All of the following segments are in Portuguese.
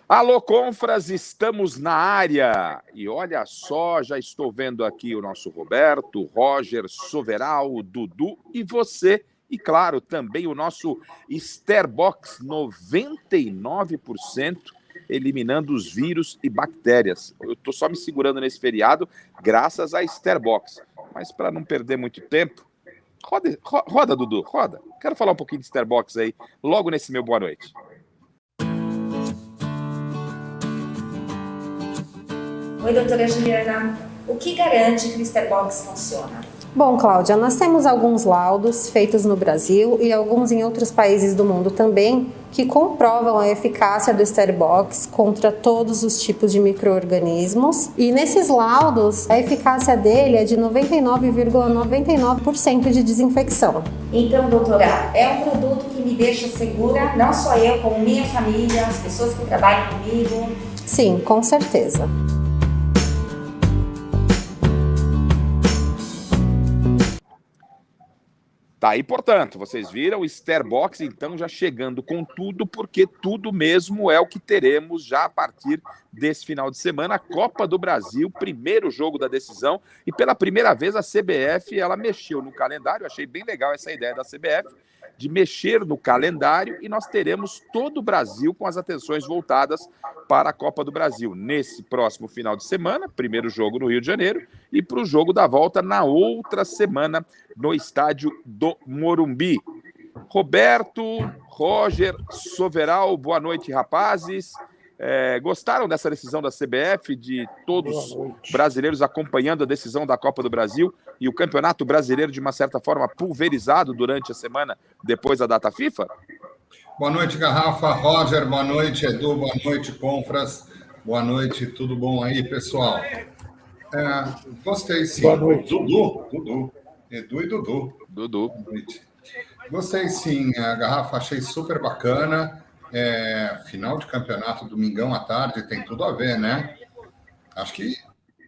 Alô, Confras, estamos na área. E olha só, já estou vendo aqui o nosso Roberto, Roger, Soveral, Dudu e você. E, claro, também o nosso Starbox, 99% eliminando os vírus e bactérias. Eu estou só me segurando nesse feriado, graças a Starbox. Mas para não perder muito tempo, roda, Dudu, roda. Quero falar um pouquinho de Starbox aí, logo nesse meu boa noite. Oi, doutora Juliana. O que garante que o Starbox funciona? Bom, Cláudia, nós temos alguns laudos feitos no Brasil e alguns em outros países do mundo também que comprovam a eficácia do Starbox contra todos os tipos de micro-organismos. E nesses laudos, a eficácia dele é de 99,99% de desinfecção. Então, doutora, é um produto que me deixa segura, não só eu, como minha família, as pessoas que trabalham comigo? Sim, com certeza. Tá aí, portanto, vocês viram o Starbox, então, já chegando com tudo, porque tudo mesmo é o que teremos já a partir desse final de semana. A Copa do Brasil, primeiro jogo da decisão, e pela primeira vez a CBF, ela mexeu no calendário, achei bem legal essa ideia da CBF, de mexer no calendário, e nós teremos todo o Brasil com as atenções voltadas para a Copa do Brasil. Nesse próximo final de semana, primeiro jogo no Rio de Janeiro, e para o jogo da volta na outra semana, no estádio do Morumbi. Roberto, Roger, Soveral, boa noite, rapazes. Gostaram dessa decisão da CBF, de todos os brasileiros acompanhando a decisão da Copa do Brasil e o Campeonato Brasileiro, de uma certa forma, pulverizado durante a semana depois da data FIFA? Boa noite, Garrafa. Roger, boa noite, Edu, boa noite, Confras. Boa noite, tudo bom aí, pessoal? Gostei, sim. Boa noite. Dudu. Edu e Dudu. Dudu. Boa noite. Gostei, sim. A Garrafa achei super bacana. Final de campeonato, domingão à tarde, tem tudo a ver, né? Acho que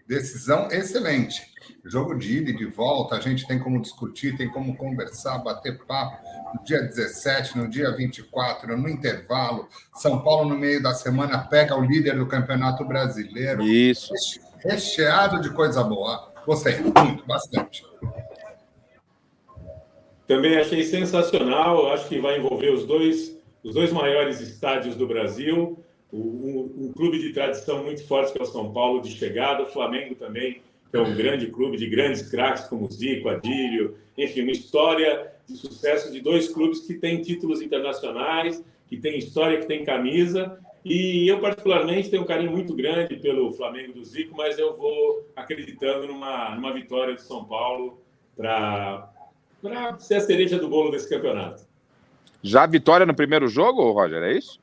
decisão excelente. Jogo de ida e de volta, a gente tem como discutir, tem como conversar, bater papo no dia 17, no dia 24, no intervalo. São Paulo, no meio da semana, pega o líder do Campeonato Brasileiro. Isso. Recheado de coisa boa. Gostei, muito, bastante. Também achei sensacional. Acho que vai envolver os dois maiores estádios do Brasil. Um clube de tradição muito forte, que é o São Paulo, de chegada. O Flamengo também, que é um grande clube de grandes craques como Zico, Adílio. Enfim, uma história de sucesso de dois clubes que têm títulos internacionais, que têm história, que têm camisa. E eu, particularmente, tenho um carinho muito grande pelo Flamengo do Zico, mas eu vou acreditando numa vitória do São Paulo para ser a cereja do bolo desse campeonato. Já a vitória no primeiro jogo, Roger, é isso?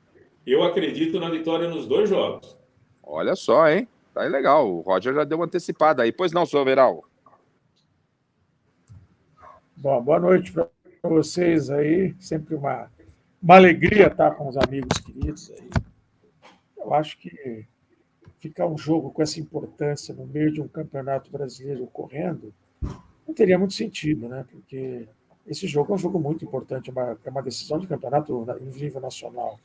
Eu acredito na vitória nos dois jogos. Olha só, hein? Tá aí legal. O Roger já deu uma antecipada aí. Pois não, Soveral? Bom, boa noite para vocês aí. Sempre uma alegria estar com os amigos queridos aí. Eu acho que ficar um jogo com essa importância no meio de um campeonato brasileiro ocorrendo não teria muito sentido, né? Porque esse jogo é um jogo muito importante, é uma decisão de campeonato em nível nacional.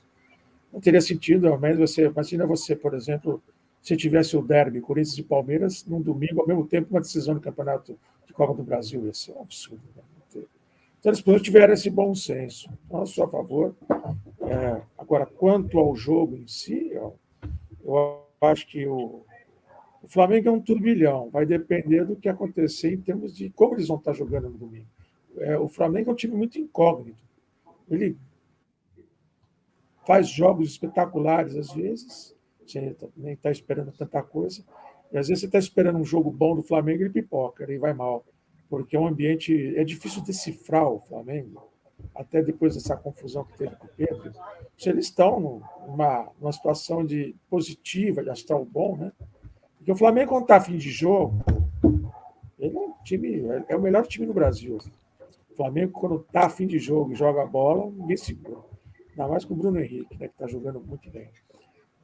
Não teria sentido, ao menos imagina você, por exemplo, se tivesse o derby Corinthians e Palmeiras num domingo, ao mesmo tempo, uma decisão de campeonato de Copa do Brasil. Ia ser um absurdo. Né? Então, eles não tiveram esse bom senso. Então, eu sou a favor. Agora, quanto ao jogo em si, eu acho que o Flamengo é um turbilhão. Vai depender do que acontecer em termos de como eles vão estar jogando no domingo. O Flamengo é um time muito incógnito. Ele faz jogos espetaculares às vezes, você nem está esperando tanta coisa, e às vezes você está esperando um jogo bom do Flamengo e ele pipoca, ele vai mal, porque é um ambiente, é difícil decifrar o Flamengo, até depois dessa confusão que teve com o Pedro, se eles estão numa situação de positiva, de astral bom, né? Porque o Flamengo, quando está a fim de jogo, ele é o melhor time do Brasil. O Flamengo, quando está a fim de jogo e joga a bola, ninguém segura. Ainda mais com o Bruno Henrique, né, que está jogando muito bem.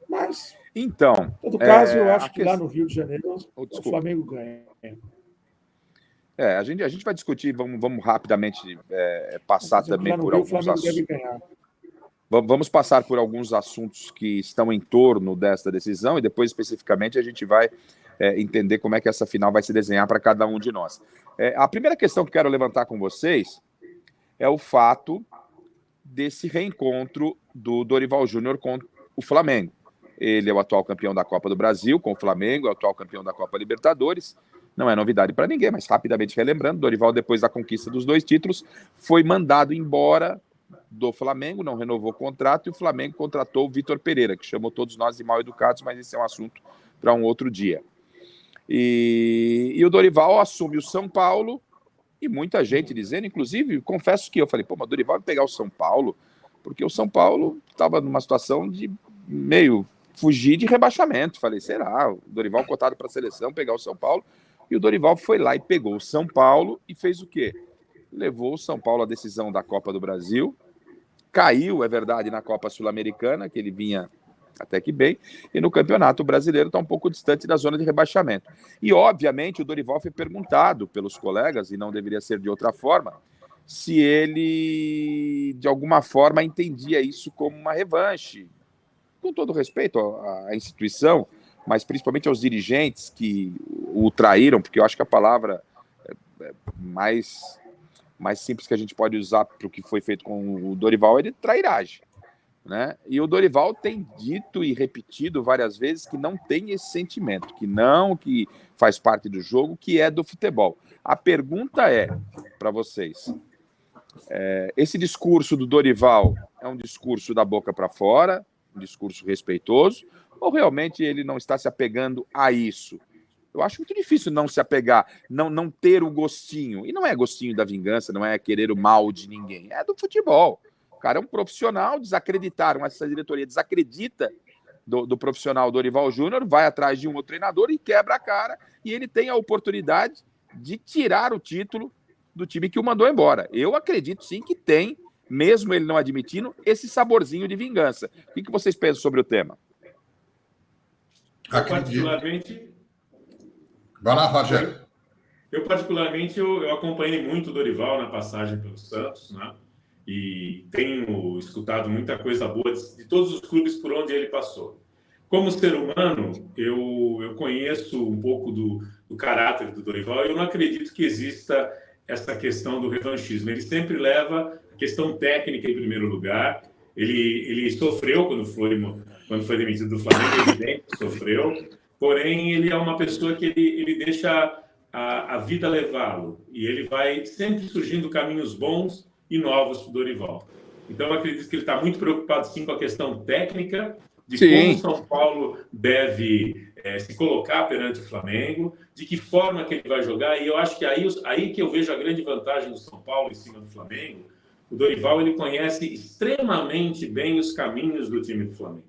Mas, então, em todo caso, eu acho que lá no Rio de Janeiro o Flamengo ganha. A gente vai discutir, vamos rapidamente passar também por alguns assuntos. Vamos passar por alguns assuntos que estão em torno desta decisão e depois, especificamente, a gente vai entender como é que essa final vai se desenhar para cada um de nós. A primeira questão que quero levantar com vocês é o fato desse reencontro do Dorival Júnior com o Flamengo. Ele é o atual campeão da Copa do Brasil com o Flamengo, é o atual campeão da Copa Libertadores. Não é novidade para ninguém, mas rapidamente relembrando, Dorival, depois da conquista dos 2 títulos, foi mandado embora do Flamengo, não renovou o contrato, e o Flamengo contratou o Vitor Pereira, que chamou todos nós de mal educados, mas esse é um assunto para um outro dia. E o Dorival assume o São Paulo, e muita gente dizendo, inclusive, confesso que eu falei, mas o Dorival vai pegar o São Paulo, porque o São Paulo estava numa situação de meio fugir de rebaixamento. Falei, será? O Dorival cotado para a seleção, pegar o São Paulo, e o Dorival foi lá e pegou o São Paulo e fez o quê? Levou o São Paulo à decisão da Copa do Brasil, caiu, é verdade, na Copa Sul-Americana, que ele vinha até que bem, e no Campeonato Brasileiro está um pouco distante da zona de rebaixamento. E, obviamente, o Dorival foi perguntado pelos colegas, e não deveria ser de outra forma, se ele, de alguma forma, entendia isso como uma revanche. Com todo respeito à instituição, mas principalmente aos dirigentes que o traíram, porque eu acho que a palavra mais simples que a gente pode usar para o que foi feito com o Dorival é de trairagem, né? E o Dorival tem dito e repetido várias vezes que não tem esse sentimento, que faz parte do jogo, que é do futebol. A pergunta é para vocês, esse discurso do Dorival é um discurso da boca para fora, um discurso respeitoso, ou realmente ele não está se apegando a isso? Eu acho muito difícil não se apegar, não ter o gostinho. E não é gostinho da vingança, não é querer o mal de ninguém. É do futebol. O cara é um profissional, desacreditaram, essa diretoria desacredita do profissional Dorival Júnior, vai atrás de um outro treinador e quebra a cara, e ele tem a oportunidade de tirar o título do time que o mandou embora. Eu acredito sim que tem, mesmo ele não admitindo, esse saborzinho de vingança. O que vocês pensam sobre o tema? Particularmente... Vai lá, Rogério. Particularmente, eu acompanhei muito o Dorival na passagem pelo Santos, né? E tenho escutado muita coisa boa de todos os clubes por onde ele passou. Como ser humano, eu conheço um pouco do caráter do Dorival e eu não acredito que exista essa questão do revanchismo. Ele sempre leva a questão técnica em primeiro lugar. Ele sofreu quando foi demitido do Flamengo, evidente, sofreu. Porém, ele é uma pessoa que ele deixa a vida levá-lo. E ele vai sempre surgindo caminhos bons e novos para o Dorival. Então, eu acredito que ele está muito preocupado, sim, com a questão técnica, de como o São Paulo deve se colocar perante o Flamengo, de que forma que ele vai jogar. E eu acho que aí que eu vejo a grande vantagem do São Paulo em cima do Flamengo. O Dorival, ele conhece extremamente bem os caminhos do time do Flamengo.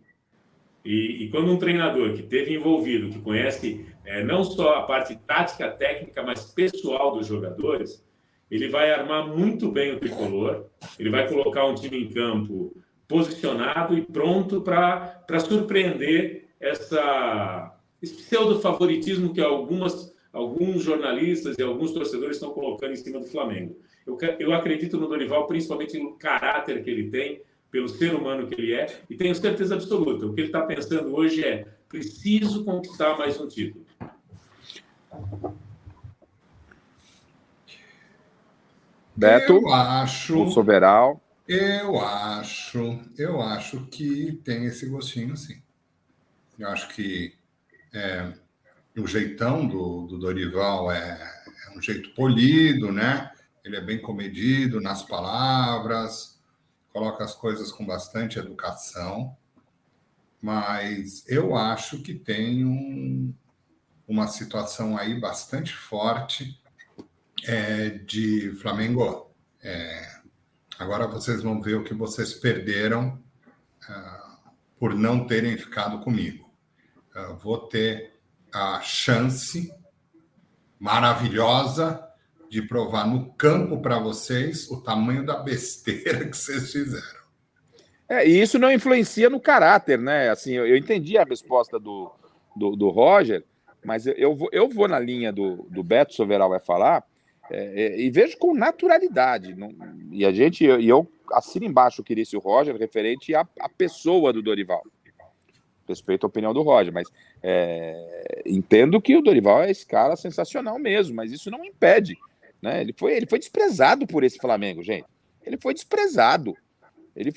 E quando um treinador que esteve envolvido, que conhece não só a parte tática, técnica, mas pessoal dos jogadores, ele vai armar muito bem o tricolor, ele vai colocar um time em campo posicionado e pronto para surpreender esse pseudo-favoritismo que alguns jornalistas e alguns torcedores estão colocando em cima do Flamengo. Eu acredito no Dorival, principalmente no caráter que ele tem, pelo ser humano que ele é, e tenho certeza absoluta. O que ele está pensando hoje é: preciso conquistar mais um título. Beto, eu acho Soberal. Eu acho que tem esse gostinho, sim. Eu acho que o jeitão do Dorival é um jeito polido, né? Ele é bem comedido nas palavras, coloca as coisas com bastante educação, mas eu acho que tem uma situação aí bastante forte de Flamengo. Agora vocês vão ver o que vocês perderam por não terem ficado comigo. Vou ter a chance maravilhosa de provar no campo para vocês o tamanho da besteira que vocês fizeram. E isso não influencia no caráter, né? Assim, eu entendi a resposta do Roger, mas eu vou na linha do Beto Soveral vai falar, E vejo com naturalidade. E eu assino embaixo o que disse o Roger, referente à pessoa do Dorival. Respeito a opinião do Roger, mas entendo que o Dorival é esse cara sensacional mesmo, mas isso não impede, né? Ele foi desprezado por esse Flamengo, gente. Ele foi desprezado. Ele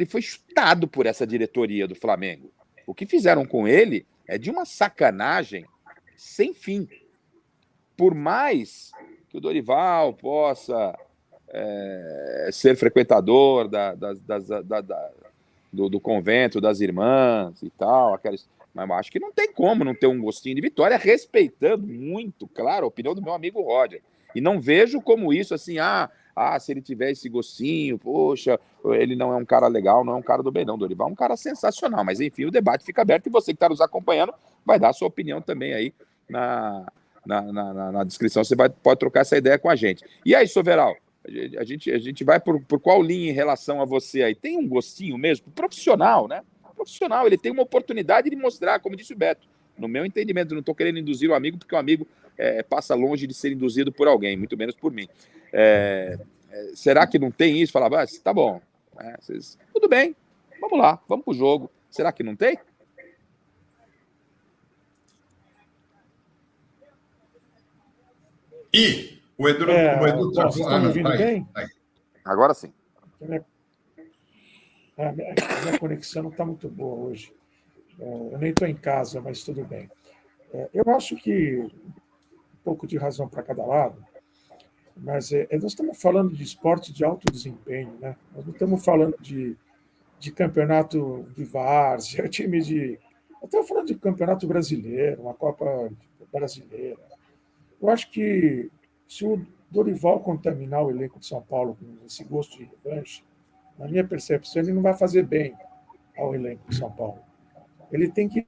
foi chutado por essa diretoria do Flamengo. O que fizeram com ele é de uma sacanagem sem fim. Por mais que o Dorival possa ser frequentador do convento das irmãs e tal, mas eu acho que não tem como não ter um gostinho de vitória, respeitando muito, claro, a opinião do meu amigo Roger. E não vejo como isso, assim, se ele tiver esse gostinho, poxa, ele não é um cara legal, não é um cara do bem, não. Dorival é um cara sensacional, mas enfim, o debate fica aberto e você que está nos acompanhando vai dar a sua opinião também aí na descrição, você pode trocar essa ideia com a gente. E aí, Soveral, a gente vai por qual linha em relação a você aí? Tem um gostinho mesmo? Profissional, né? Profissional, ele tem uma oportunidade de mostrar, como disse o Beto, no meu entendimento, não estou querendo induzir o amigo, porque o amigo passa longe de ser induzido por alguém, muito menos por mim. Será que não tem isso? Falava, tá bom, tudo bem, vamos lá, vamos pro jogo. Será que não tem? E o Edu vocês estão me ouvindo bem? Agora sim. A minha conexão não está muito boa hoje. Eu nem estou em casa, mas tudo bem. Eu acho que um pouco de razão para cada lado, mas nós estamos falando de esporte de alto desempenho, né? Nós não estamos falando de campeonato de várzea, time de... Estamos falando de campeonato brasileiro, uma Copa brasileira. Eu acho que se o Dorival contaminar o elenco de São Paulo com esse gosto de revanche, na minha percepção, ele não vai fazer bem ao elenco de São Paulo. Ele tem que...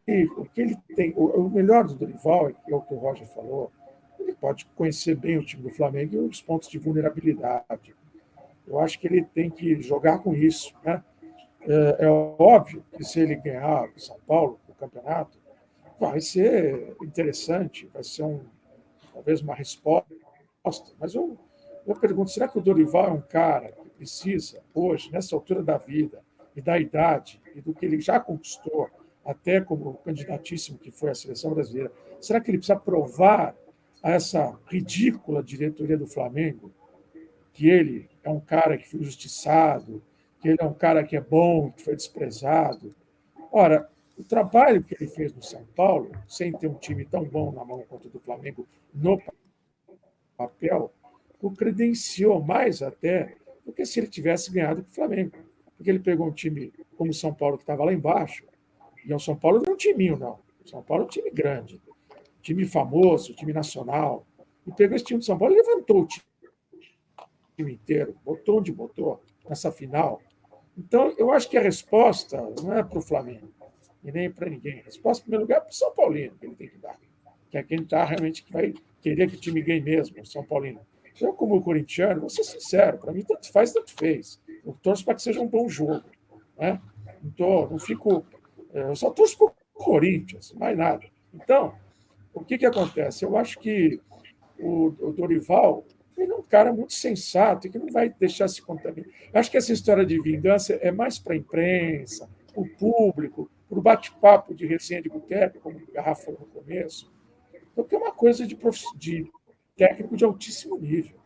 O melhor do Dorival, é o que o Roger falou, ele pode conhecer bem o time do Flamengo e os pontos de vulnerabilidade. Eu acho que ele tem que jogar com isso, né? É óbvio que se ele ganhar o São Paulo, o campeonato, vai ser interessante, vai ser talvez uma resposta. Mas eu pergunto, será que o Dorival é um cara que precisa, hoje, nessa altura da vida, e da idade, e do que ele já conquistou, até como candidatíssimo que foi à seleção brasileira, será que ele precisa provar a essa ridícula diretoria do Flamengo que ele é um cara que foi injustiçado, que ele é um cara que é bom, que foi desprezado? Ora, o trabalho que ele fez no São Paulo, sem ter um time tão bom na mão quanto o do Flamengo no papel, o credenciou mais até do que se ele tivesse ganhado com o Flamengo. Porque ele pegou um time como o São Paulo, que estava lá embaixo, e o São Paulo não é um timinho, não. O São Paulo é um time grande, time famoso, time nacional. E pegou esse time de São Paulo e levantou o time inteiro, botou onde botou, nessa final. Então, eu acho que a resposta não é para o Flamengo, e nem para ninguém. A resposta, em primeiro lugar, é para o São Paulino, que ele tem que dar. Que é quem está realmente que vai querer que o time ganhe mesmo, o São Paulino. Eu, como corintiano, vou ser sincero, para mim, tanto faz, tanto fez. Eu torço para que seja um bom jogo. Né? Não fico... Eu só torço para o Corinthians, mais nada. Então, o que acontece? Eu acho que o Dorival, ele é um cara muito sensato e que não vai deixar se contaminar. Eu acho que essa história de vingança é mais para a imprensa, para o público, para o bate-papo de resenha de boteco, como o Garrafa falou no começo, do que uma coisa de técnico de altíssimo nível.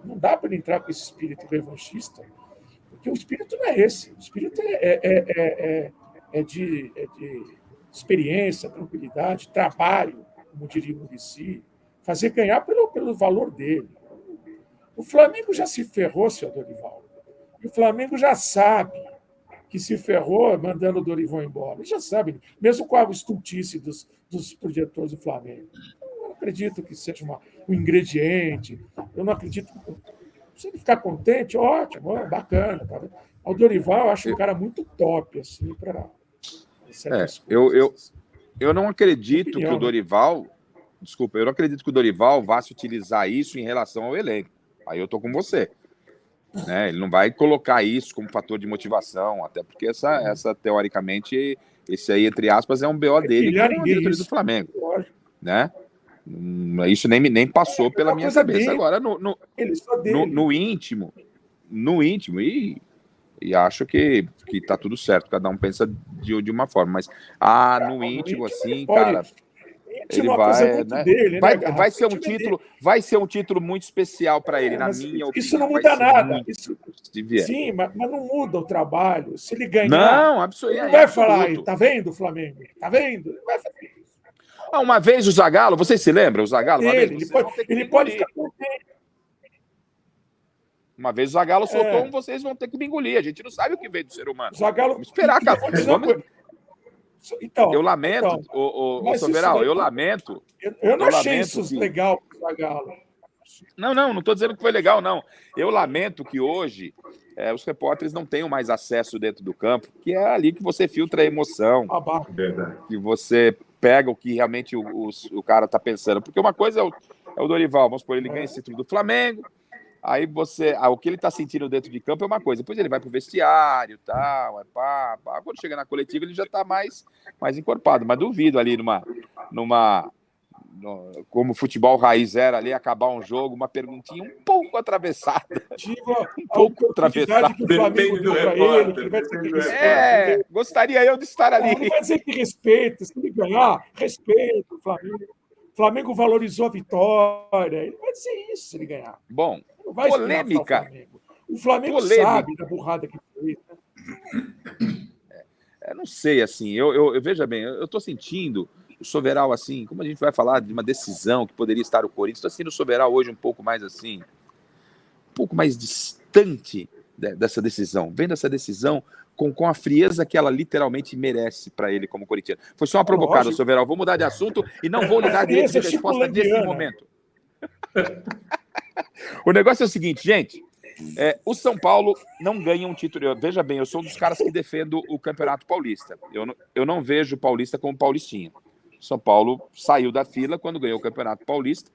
Não dá para ele entrar com esse espírito revanchista, porque o espírito não é esse. O espírito é de experiência, tranquilidade, trabalho, como diria o Muricy, fazer ganhar pelo valor dele. O Flamengo já se ferrou, seu Dorival. E o Flamengo já sabe que se ferrou mandando o Dorival embora. Ele já sabe, mesmo com a estultice dos projetores do Flamengo. Eu não acredito que seja um ingrediente. Eu não acredito. Se ele ficar contente, ótimo, bacana. Tá? O Dorival eu acho um cara muito top, assim, para certas coisas. Eu não acredito que o Dorival... Desculpa, eu não acredito que o Dorival vá se utilizar isso em relação ao elenco. Aí eu tô com você. Né? Ele não vai colocar isso como fator de motivação, até porque essa teoricamente, esse aí, entre aspas, é um BO dele, que é a diretoria do Flamengo. Né? Isso nem passou pela minha cabeça. Dele. Agora, no íntimo, e acho que tá tudo certo, cada um pensa de uma forma, mas no íntimo, assim, cara, ele vai, né? Dele, vai ser um título muito especial para ele, na minha opinião. Isso não muda nada. Sim, mas não muda o trabalho. Se ele ganhar, não, absolutamente. Ele não vai falar, tá vendo, Flamengo? Tá vendo? Ele vai fazer isso. Uma vez o Zagallo, vocês se lembram? O Zagallo, ele pode ficar contente. Uma vez o Zagallo soltou vocês vão ter que me engolir. A gente não sabe o que veio do ser humano. Zagallo... Vamos esperar, cara. Então, eu lamento, Soveral, eu lamento. Eu não achei isso legal pro Zagallo. Não estou dizendo que foi legal, não. Eu lamento que hoje os repórteres não tenham mais acesso dentro do campo, que é ali que você filtra a emoção, que você pega o que realmente o cara está pensando. Porque uma coisa é o Dorival, vamos supor, ele ganha esse título do Flamengo, aí o que ele está sentindo dentro de campo é uma coisa, depois ele vai para o vestiário, tal, quando chega na coletiva ele já está mais encorpado, mas duvido ali como o futebol raiz era ali, acabar um jogo, uma perguntinha um pouco atravessada. Depende do repórter. Gostaria eu de estar ali. Ele vai dizer que respeita, se ele ganhar, respeita o Flamengo. O Flamengo valorizou a vitória. Ele vai dizer isso se ele ganhar. Bom, não vai polêmica. O Flamengo sabe da burrada que fez. Não sei, assim, eu veja bem, eu estou sentindo o Soveral, assim, como a gente vai falar de uma decisão que poderia estar o Corinthians, estou sentindo o Soveral hoje um pouco mais assim, um pouco mais distante dessa decisão, vendo essa decisão com a frieza que ela literalmente merece para ele como corintiano. Foi só uma provocada, Soveral, vou mudar de assunto e não vou lhe dar direito de resposta nesse momento. O negócio é o seguinte, gente, o São Paulo não ganha um título. Veja bem, eu sou um dos caras que defendo o Campeonato Paulista. Eu não vejo o Paulista como paulistinha. São Paulo saiu da fila quando ganhou o Campeonato Paulista,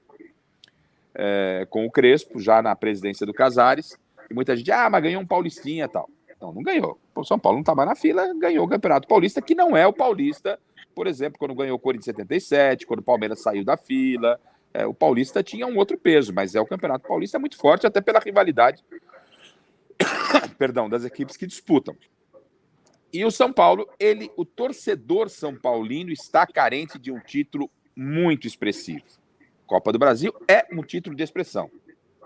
com o Crespo, já na presidência do Casares, e muita gente, mas ganhou um paulistinha e tal. Não ganhou. O São Paulo não estava na fila, ganhou o Campeonato Paulista, que não é o Paulista, por exemplo, quando ganhou o Corinthians em 77, quando o Palmeiras saiu da fila. O Paulista tinha um outro peso, mas o Campeonato Paulista é muito forte, até pela rivalidade das equipes que disputam. E o São Paulo, o torcedor são paulino está carente de um título muito expressivo. Copa do Brasil é um título de expressão.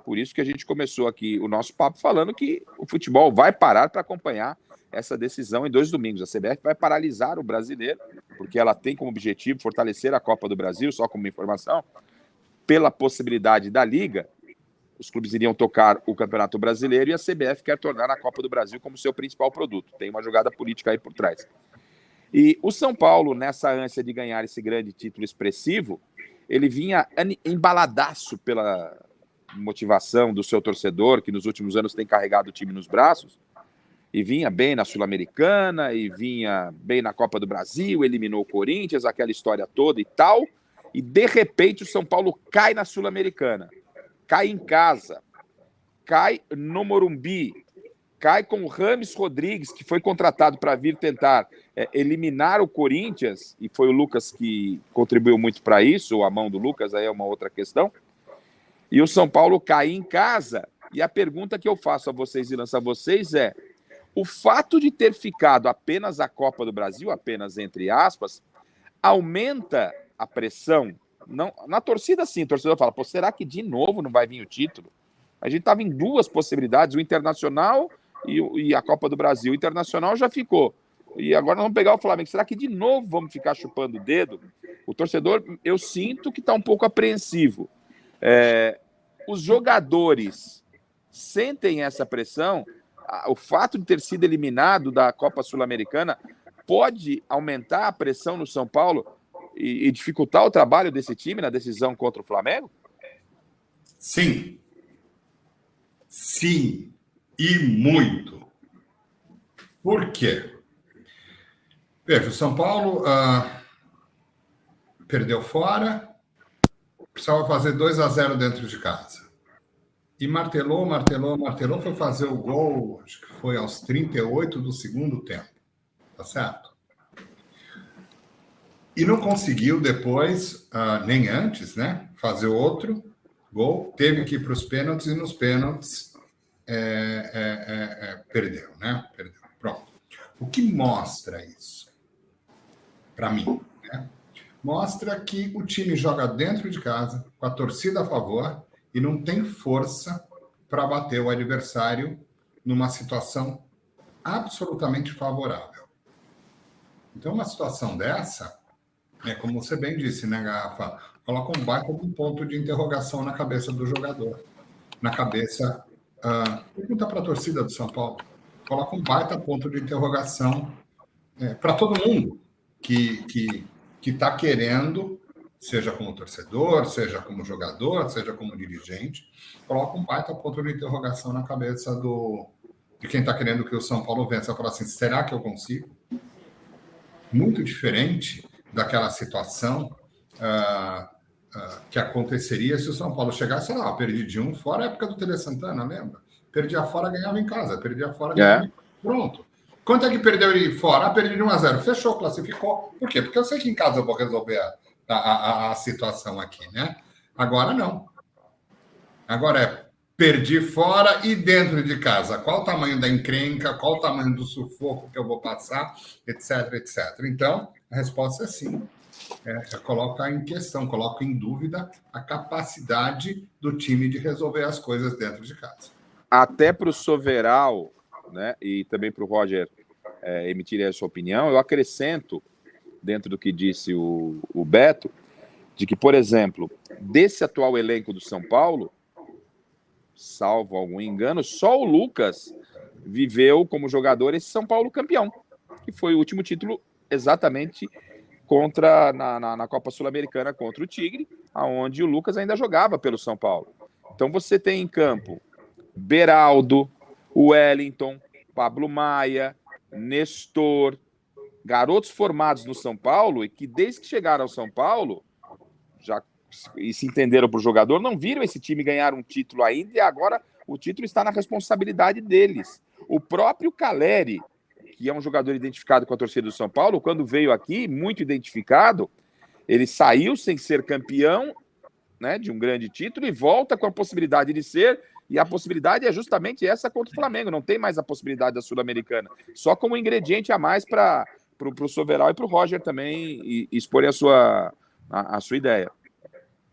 Por isso que a gente começou aqui o nosso papo falando que o futebol vai parar para acompanhar essa decisão em 2 domingos. A CBF vai paralisar o brasileiro, porque ela tem como objetivo fortalecer a Copa do Brasil, só como informação, pela possibilidade da Liga. Os clubes iriam tocar o Campeonato Brasileiro e a CBF quer tornar a Copa do Brasil como seu principal produto. Tem uma jogada política aí por trás. E o São Paulo, nessa ânsia de ganhar esse grande título expressivo, ele vinha embaladaço pela motivação do seu torcedor, que nos últimos anos tem carregado o time nos braços, e vinha bem na Sul-Americana, e vinha bem na Copa do Brasil, eliminou o Corinthians, aquela história toda e tal, e de repente o São Paulo cai na Sul-Americana. Cai em casa, cai no Morumbi, cai com o Rames Rodrigues, que foi contratado para vir tentar eliminar o Corinthians, e foi o Lucas que contribuiu muito para isso, ou a mão do Lucas, aí é uma outra questão. E o São Paulo cai em casa, e a pergunta que eu faço a vocês e lanço a vocês é: o fato de ter ficado apenas a Copa do Brasil, apenas entre aspas, aumenta a pressão? Não, na torcida, sim. O torcedor fala, será que de novo não vai vir o título? A gente estava em 2 possibilidades, o Internacional e a Copa do Brasil. O Internacional já ficou. E agora nós vamos pegar o Flamengo. Será que de novo vamos ficar chupando o dedo? O torcedor, eu sinto que está um pouco apreensivo. Os jogadores sentem essa pressão. O fato de ter sido eliminado da Copa Sul-Americana pode aumentar a pressão no São Paulo e dificultar o trabalho desse time na decisão contra o Flamengo? Sim. Sim. E muito. Por quê? Veja, o São Paulo perdeu fora, precisava fazer 2-0 dentro de casa. E martelou, foi fazer o gol, acho que foi aos 38 do segundo tempo. Tá certo? E não conseguiu depois, nem antes, né, fazer outro gol. Teve que ir para os pênaltis e nos pênaltis perdeu, né? Perdeu. Pronto. O que mostra isso? Para mim, né? Mostra que o time joga dentro de casa, com a torcida a favor, e não tem força para bater o adversário numa situação absolutamente favorável. Então, uma situação dessa, como você bem disse, né, Garrafa? Coloca um baita de um ponto de interrogação na cabeça do jogador. Na cabeça... pergunta para a torcida do São Paulo. Coloca um baita ponto de interrogação para todo mundo que está querendo, seja como torcedor, seja como jogador, seja como dirigente, coloca um baita ponto de interrogação na cabeça de quem está querendo que o São Paulo vença. Fala assim, será que eu consigo? Muito diferente daquela situação que aconteceria se o São Paulo chegasse, sei lá, perdi de 1 fora a época do Tele Santana, lembra? Perdia fora, ganhava em casa. Perdia fora, ganhava em casa. Pronto. Quanto é que perdeu ele fora? Perdi de 1-0. Fechou, classificou. Por quê? Porque eu sei que em casa eu vou resolver a situação aqui, né? Agora não. Agora perdi fora e dentro de casa. Qual o tamanho da encrenca? Qual o tamanho do sufoco que eu vou passar? Etc, etc. Então, a resposta é sim. Coloca em questão, coloca em dúvida a capacidade do time de resolver as coisas dentro de casa. Até para o Soveral, né, e também para o Roger emitir a sua opinião, eu acrescento, dentro do que disse o Beto, de que, por exemplo, desse atual elenco do São Paulo, salvo algum engano, só o Lucas viveu como jogador esse São Paulo campeão, que foi o último título exatamente na Copa Sul-Americana contra o Tigre, aonde o Lucas ainda jogava pelo São Paulo. Então você tem em campo Beraldo, Wellington, Pablo Maia, Nestor, garotos formados no São Paulo e que desde que chegaram ao São Paulo já e se entenderam para o jogador, não viram esse time ganhar um título ainda e agora o título está na responsabilidade deles. O próprio Caleri, que é um jogador identificado com a torcida do São Paulo, quando veio aqui, muito identificado, ele saiu sem ser campeão, né, de um grande título e volta com a possibilidade de ser, e a possibilidade é justamente essa contra o Flamengo, não tem mais a possibilidade da Sul-Americana, só como ingrediente a mais para o Soveral e para o Roger também exporem a sua ideia,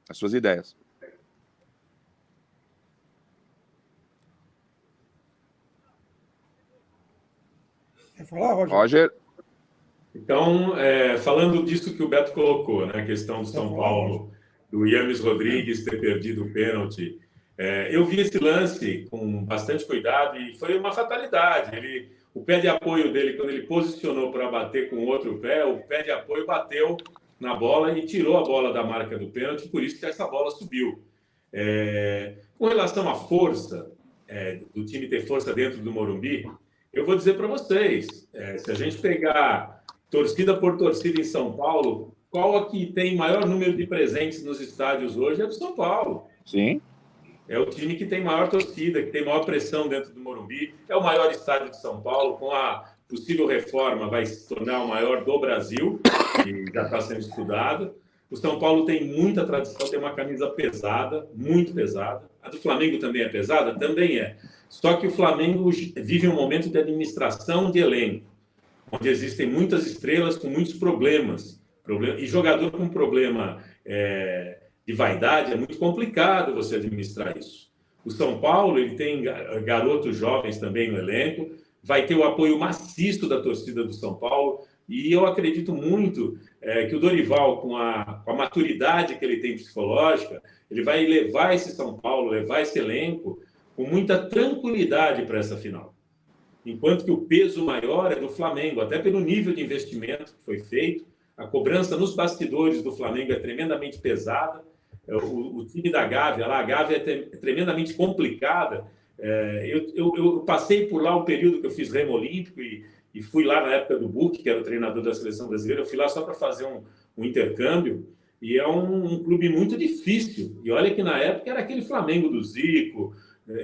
as suas ideias. Quer falar, Roger? Roger? Então, falando disso que o Beto colocou, né, a questão do São Paulo, do James Rodrigues ter perdido o pênalti, eu vi esse lance com bastante cuidado e foi uma fatalidade. O pé de apoio dele, quando ele posicionou para bater com o outro pé, o pé de apoio bateu na bola e tirou a bola da marca do pênalti, por isso que essa bola subiu. Com relação à força, do time ter força dentro do Morumbi, eu vou dizer para vocês, se a gente pegar torcida por torcida em São Paulo, qual a que tem maior número de presentes nos estádios hoje é do São Paulo. Sim. É o time que tem maior torcida, que tem maior pressão dentro do Morumbi, é o maior estádio de São Paulo, com a possível reforma vai se tornar o maior do Brasil, que já está sendo estudado. O São Paulo tem muita tradição, tem uma camisa pesada, muito pesada. A do Flamengo também é pesada? Também é. Só que o Flamengo vive um momento de administração de elenco, onde existem muitas estrelas com muitos problemas. E jogador com problema de vaidade é muito complicado você administrar isso. O São Paulo ele tem garotos jovens também no elenco, vai ter o apoio maciço da torcida do São Paulo, e eu acredito muito que o Dorival, com a maturidade que ele tem psicológica, ele vai levar esse São Paulo, levar esse elenco com muita tranquilidade para essa final. Enquanto que o peso maior é do Flamengo, até pelo nível de investimento que foi feito, a cobrança nos bastidores do Flamengo é tremendamente pesada, o time da Gávea, a Gávea é tremendamente complicada. Eu passei por lá um período que eu fiz remo olímpico e fui lá na época do Buc, que era o treinador da seleção brasileira, eu fui lá só para fazer um intercâmbio, e é um clube muito difícil. E olha que na época era aquele Flamengo do Zico,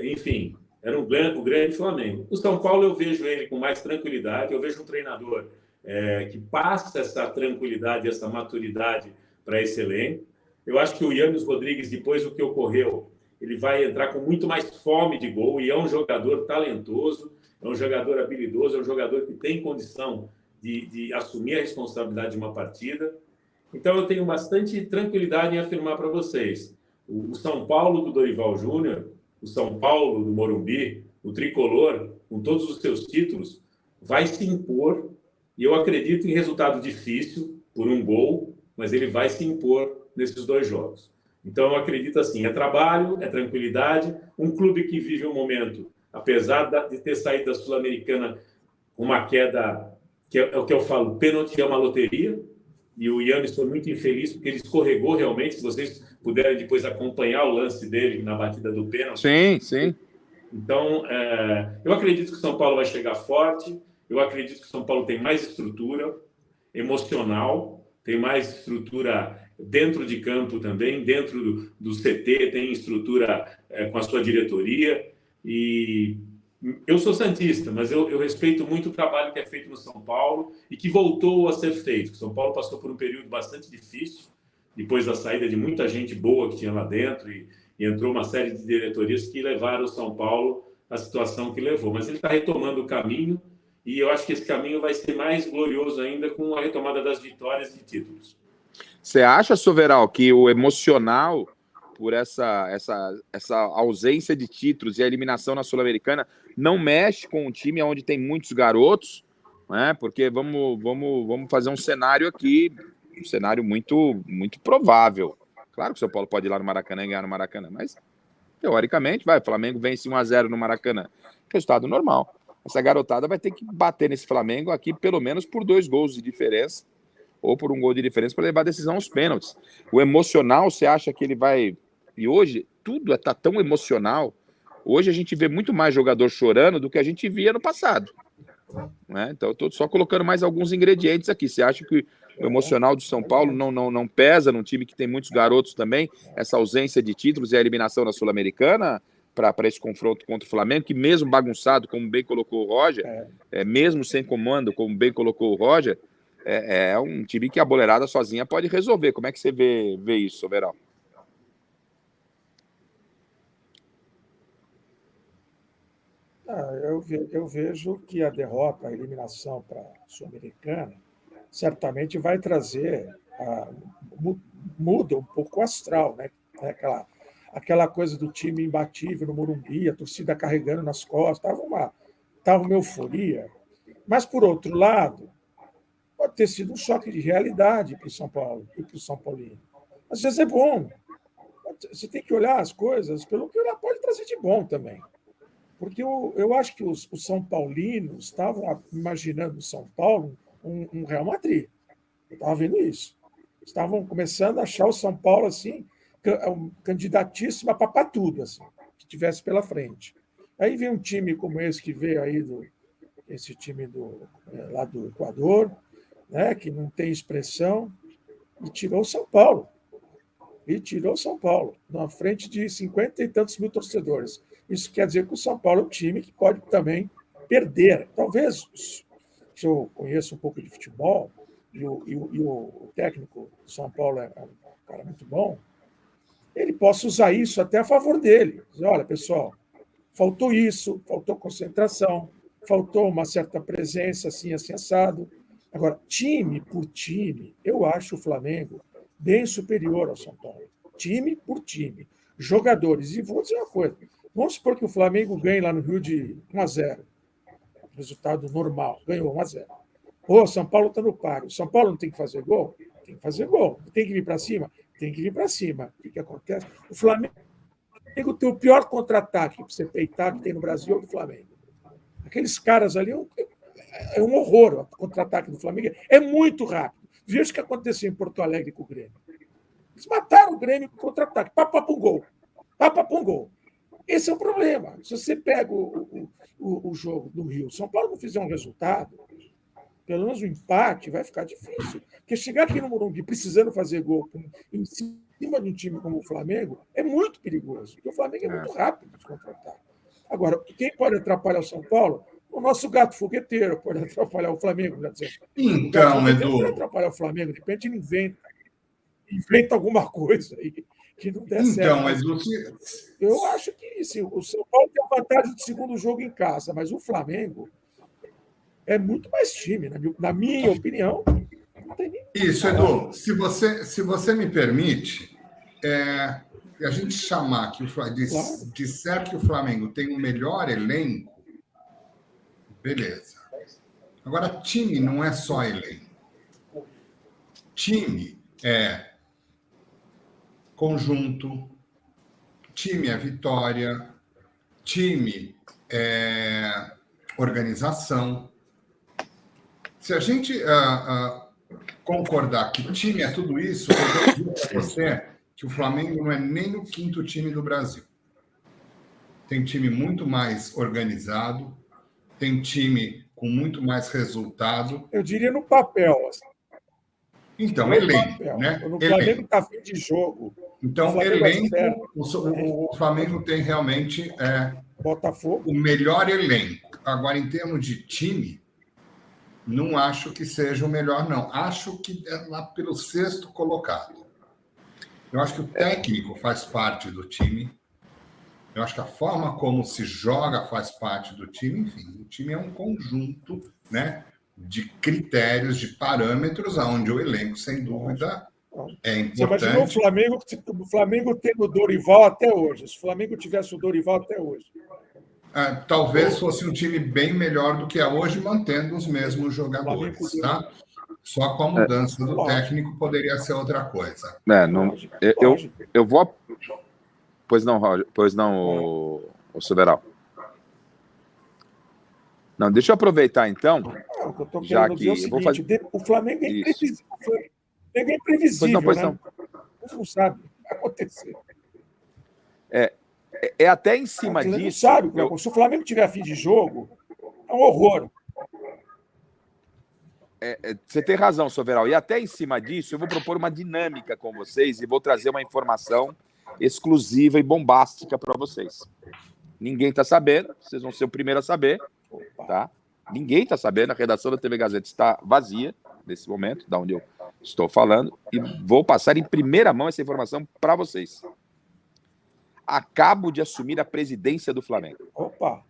enfim, era o grande Flamengo. O São Paulo eu vejo ele com mais tranquilidade, eu vejo um treinador que passa essa tranquilidade, essa maturidade para esse elenco. Eu acho que o Yannis Rodrigues, depois do que ocorreu, ele vai entrar com muito mais fome de gol e é um jogador talentoso, é um jogador habilidoso, é um jogador que tem condição de assumir a responsabilidade de uma partida. Então, eu tenho bastante tranquilidade em afirmar para vocês. O São Paulo do Dorival Júnior, o São Paulo do Morumbi, o Tricolor, com todos os seus títulos, vai se impor, e eu acredito em resultado difícil, por um gol, mas ele vai se impor nesses 2 jogos. Então, eu acredito assim, é trabalho, é tranquilidade, um clube que vive um momento, apesar de ter saído da Sul-Americana com uma queda, que é o que eu falo, pênalti é uma loteria, e o Yannis foi muito infeliz, porque ele escorregou realmente, se vocês puderem depois acompanhar o lance dele na batida do pênalti. Sim, sim. Então, eu acredito que o São Paulo vai chegar forte, eu acredito que o São Paulo tem mais estrutura emocional, tem mais estrutura dentro de campo também, dentro do CT, tem estrutura com a sua diretoria. E eu sou santista, mas eu respeito muito o trabalho que é feito no São Paulo e que voltou a ser feito. O São Paulo passou por um período bastante difícil, depois da saída de muita gente boa que tinha lá dentro, e entrou uma série de diretorias que levaram o São Paulo à situação que levou. Mas ele está retomando o caminho, e eu acho que esse caminho vai ser mais glorioso ainda com a retomada das vitórias e títulos. Você acha, Soveral, que o emocional, por essa ausência de títulos e a eliminação na Sul-Americana, não mexe com um time onde tem muitos garotos, né? Porque vamos fazer um cenário aqui, um cenário muito, muito provável. Claro que o São Paulo pode ir lá no Maracanã e ganhar no Maracanã, mas teoricamente, o Flamengo vence 1-0 no Maracanã. Resultado normal. Essa garotada vai ter que bater nesse Flamengo aqui pelo menos por 2 gols de diferença, ou por um gol de diferença, para levar a decisão aos pênaltis. O emocional, você acha que ele vai... E hoje, tudo está tão emocional. Hoje a gente vê muito mais jogador chorando do que a gente via no passado. Né? Então, eu estou só colocando mais alguns ingredientes aqui. Você acha que o emocional do São Paulo não pesa num time que tem muitos garotos também? Essa ausência de títulos e a eliminação na Sul-Americana para esse confronto contra o Flamengo, que mesmo bagunçado, como bem colocou o Roger, mesmo sem comando, como bem colocou o Roger, é um time que a boleirada sozinha pode resolver. Como é que você vê isso, Soveral? Eu vejo que a derrota, a eliminação para a Sul-Americana, certamente vai trazer, muda um pouco o astral, né? Aquela coisa do time imbatível no Morumbi, a torcida carregando nas costas, estava uma euforia. Mas, por outro lado, pode ter sido um choque de realidade para o São Paulo e para o São Paulino. Às vezes é bom. Você tem que olhar as coisas pelo que ela pode trazer de bom também. Porque eu acho que os São Paulinos estavam imaginando o São Paulo um Real Madrid. Eu estava vendo isso. Estavam começando a achar o São Paulo assim, candidatíssimo a papar tudo, assim, que tivesse pela frente. Aí vem um time como esse que veio aí, esse time lá do Equador, né, que não tem expressão, e tirou o São Paulo. Na frente de 50 e tantos mil torcedores. Isso quer dizer que o São Paulo é um time que pode também perder. Talvez, se eu conheço um pouco de futebol, e o técnico do São Paulo é um cara muito bom, ele possa usar isso até a favor dele. Dizer, olha, pessoal, faltou isso, faltou concentração, faltou uma certa presença, assim assado. Agora, time por time, eu acho o Flamengo bem superior ao São Paulo. Time por time. Jogadores. E vou dizer uma coisa. Vamos supor que o Flamengo ganhe lá no Rio de 1-0. Resultado normal. Ganhou 1-0. O São Paulo está no páreo. O São Paulo não tem que fazer gol? Tem que fazer gol. Tem que vir para cima? Tem que vir para cima. O que acontece? O Flamengo tem o pior contra-ataque para você peitar que tem no Brasil, do Flamengo. Aqueles caras ali é um horror. O contra-ataque do Flamengo é muito rápido. Veja o que aconteceu em Porto Alegre com o Grêmio. Eles mataram o Grêmio com contra-ataque. Pá, um gol. Esse é o problema. Se você pega o jogo do Rio, São Paulo não fizer um resultado, pelo menos um empate, vai ficar difícil. Porque chegar aqui no Morumbi precisando fazer gol em cima de um time como o Flamengo é muito perigoso. Porque o Flamengo é muito rápido de contra-ataque. Agora, quem pode atrapalhar o São Paulo? O nosso gato fogueteiro pode atrapalhar o Flamengo. Quer dizer, Então, Edu, pode atrapalhar o Flamengo. De repente ele inventa alguma coisa aí que não der certo. então, Edu, Eu acho que sim, o São Paulo tem a vantagem de segundo jogo em casa, mas o Flamengo é muito mais time, na minha opinião. Não tem nem... Isso, Edu, se você me permite, a gente chamar que disser que o Flamengo tem o melhor elenco, beleza. Agora, time não é só elenco. Time é conjunto, time é vitória, time é organização. Se a gente concordar que time é tudo isso, eu vou dizer para você que o Flamengo não é nem o 5º time do Brasil. Tem time muito mais organizado, tem time com muito mais resultado. Eu diria no papel. Assim. Então, elenco, né? Quando o Flamengo está fim de jogo. Então, elenco, o Flamengo tem realmente Botafogo. o melhor elenco. Agora, em termos de time, não acho que seja o melhor, não. Acho que é lá pelo 6º colocado. Eu acho que o técnico faz parte do time. Eu acho que a forma como se joga faz parte do time. Enfim, o time é um conjunto, né, de critérios, de parâmetros, onde o elenco, sem dúvida, é importante. Você imaginou o Flamengo tendo o Dorival até hoje? Se o Flamengo tivesse o Dorival até hoje. Talvez fosse um time bem melhor do que é hoje, mantendo os mesmos jogadores, tá? Só com a mudança do técnico poderia ser outra coisa. Eu vou... Pois não, Roger. Pois não, o Soberal. Não, deixa eu aproveitar, então, o que eu tô já querendo que... dizer é o seguinte, o Flamengo é imprevisível. O Flamengo é imprevisível, pois né? Você não sabe o que vai acontecer. É até em cima Você disso... não sabe. Se o Flamengo tiver fim de jogo, é um horror. Você tem razão, Soberal. E até em cima disso, eu vou propor uma dinâmica com vocês e vou trazer uma informação exclusiva e bombástica para vocês. Ninguém está sabendo, vocês vão ser o primeiro a saber, tá? Ninguém está sabendo, a redação da TV Gazeta está vazia nesse momento, da onde eu estou falando, e vou passar em primeira mão essa informação para vocês. Acabo de assumir a presidência do Flamengo. Opa!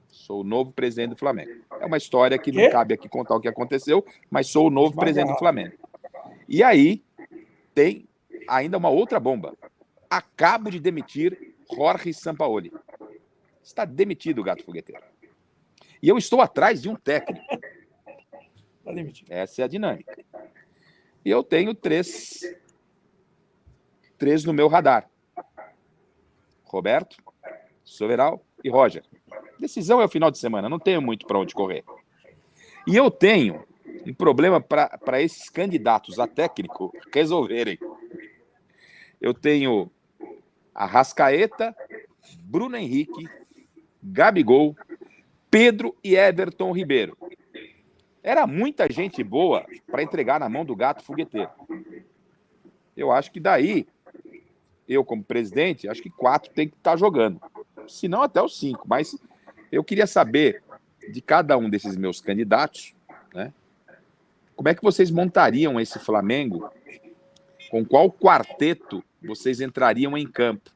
Sou o novo presidente do Flamengo. É uma história que não cabe aqui contar o que aconteceu, mas sou o novo presidente do Flamengo. E aí, tem ainda uma outra bomba. Acabo de demitir Jorge Sampaoli. Está demitido o gato fogueteiro. E eu estou atrás de um técnico. Está demitido. Essa é a dinâmica. E eu tenho três no meu radar. Roberto, Soberal e Roger. Decisão é o final de semana, não tenho muito para onde correr. E eu tenho um problema para esses candidatos a técnico resolverem. Eu tenho Arrascaeta, Bruno Henrique, Gabigol, Pedro e Everton Ribeiro. Era muita gente boa para entregar na mão do gato fogueteiro. Eu acho que daí, eu como presidente, acho que 4 tem que estar jogando. Se não, até os 5. Mas eu queria saber de cada um desses meus candidatos, né? Como é que vocês montariam esse Flamengo? Com qual quarteto vocês entrariam em campo?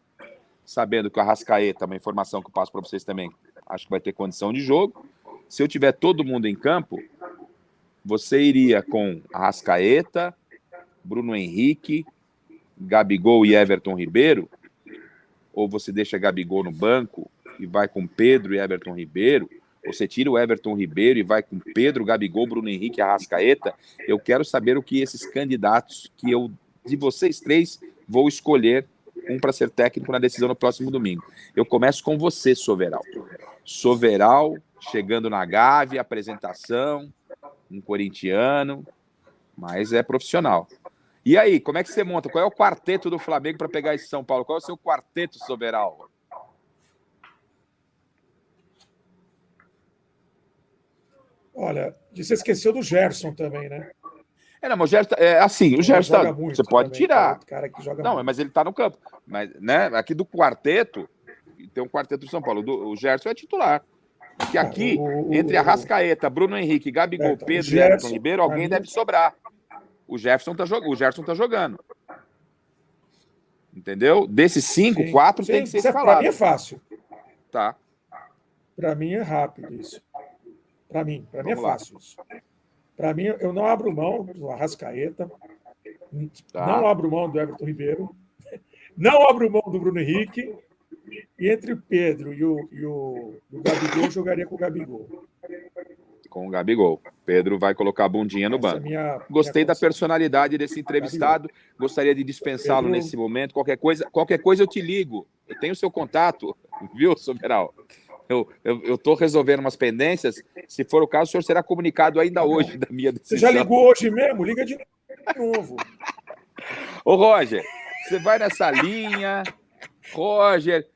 Sabendo que o Arrascaeta, uma informação que eu passo para vocês também, acho que vai ter condição de jogo. Se eu tiver todo mundo em campo, você iria com Arrascaeta, Bruno Henrique, Gabigol e Everton Ribeiro? Ou você deixa Gabigol no banco e vai com Pedro e Everton Ribeiro? Ou você tira o Everton Ribeiro e vai com Pedro, Gabigol, Bruno Henrique e Arrascaeta? Eu quero saber o que esses candidatos, que eu, de vocês 3, vou escolher um para ser técnico na decisão no próximo domingo. Eu começo com você, Soveral. Soveral, chegando na Gávea, apresentação, um corintiano, mas é profissional. E aí, como é que você monta? Qual é o quarteto do Flamengo para pegar esse São Paulo? Qual é o seu quarteto, Soveral? Olha, você esqueceu do Gerson também, né? Não, mas o Gerson, o Gerson joga muito você pode também, tirar. Cara que joga não, muito. Mas ele está no campo. Mas, né, aqui do quarteto, tem um quarteto do São Paulo. O Gerson é titular. que aqui, entre Arrascaeta, Bruno Henrique, Gabigol, Pedro e Everton Ribeiro, alguém deve sobrar. O Gerson tá jogando. Entendeu? Desses 5, 4 tem que ser escalado. Para mim é fácil. Tá. Para mim é rápido isso. Para mim é fácil isso. Para mim, eu não abro mão do Arrascaeta, não abro mão do Everton Ribeiro, não abro mão do Bruno Henrique, e entre o Pedro e o Gabigol, eu jogaria com o Gabigol. Com o Gabigol. Pedro vai colocar a bundinha no banco. Gostei da personalidade desse entrevistado. Gostaria de dispensá-lo nesse momento. Qualquer coisa eu te ligo. Eu tenho o seu contato, viu, Soberal? Eu estou resolvendo umas pendências. Se for o caso, o senhor será comunicado ainda hoje da minha decisão. Você já ligou hoje mesmo? Liga de novo. Ô, Roger, você vai nessa linha. Roger,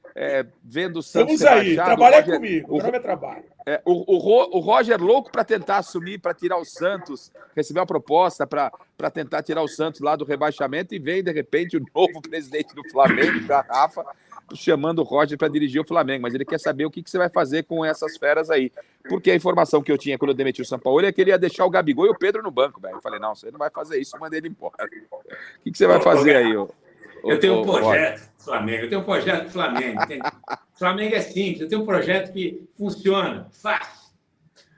vendo o Santos rebaixado. Vamos aí, trabalha Roger, comigo. Meu nome é trabalho. O Roger louco para tentar assumir, para tirar o Santos, recebeu uma proposta para tentar tirar o Santos lá do rebaixamento e vem, de repente, o novo presidente do Flamengo, Rafa, chamando o Roger para dirigir o Flamengo. Mas ele quer saber o que você vai fazer com essas feras aí. Porque a informação que eu tinha quando eu demiti o Sampaoli é que ele ia deixar o Gabigol e o Pedro no banco, velho. Eu falei, não, você não vai fazer isso, eu mandei ele embora. O que você vai fazer aí, Eu tenho um projeto do Flamengo. Eu tenho um projeto do Flamengo. Flamengo é simples. Eu tenho um projeto que funciona, fácil.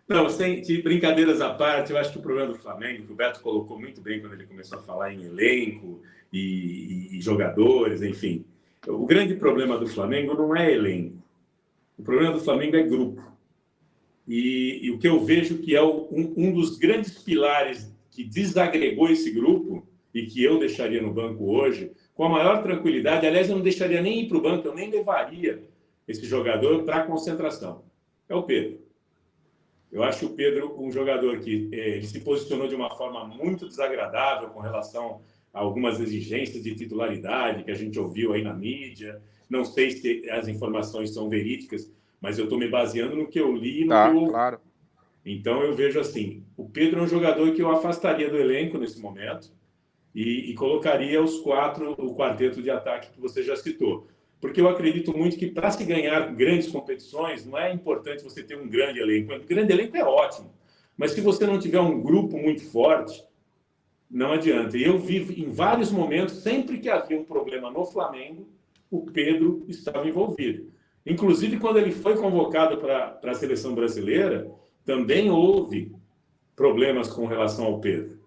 Não, sem brincadeiras à parte, eu acho que o problema do Flamengo, que o Beto colocou muito bem quando ele começou a falar em elenco e jogadores, enfim. O grande problema do Flamengo não é elenco. O problema do Flamengo é grupo. E o que eu vejo que é um dos grandes pilares que desagregou esse grupo e que eu deixaria no banco hoje, com a maior tranquilidade. Aliás, eu não deixaria nem ir para o banco, eu nem levaria esse jogador para a concentração. É o Pedro. Eu acho o Pedro um jogador que ele se posicionou de uma forma muito desagradável com relação a algumas exigências de titularidade que a gente ouviu aí na mídia. Não sei se as informações são verídicas, mas eu estou me baseando no que eu li e no que eu ouvi. Claro. Então, eu vejo assim, o Pedro é um jogador que eu afastaria do elenco nesse momento e colocaria o quarteto de ataque que você já citou. Porque eu acredito muito que para se ganhar grandes competições, não é importante você ter um grande elenco. Um grande elenco é ótimo, mas se você não tiver um grupo muito forte, não adianta. E eu vi em vários momentos, sempre que havia um problema no Flamengo, o Pedro estava envolvido. Inclusive, quando ele foi convocado para a seleção brasileira, também houve problemas com relação ao Pedro.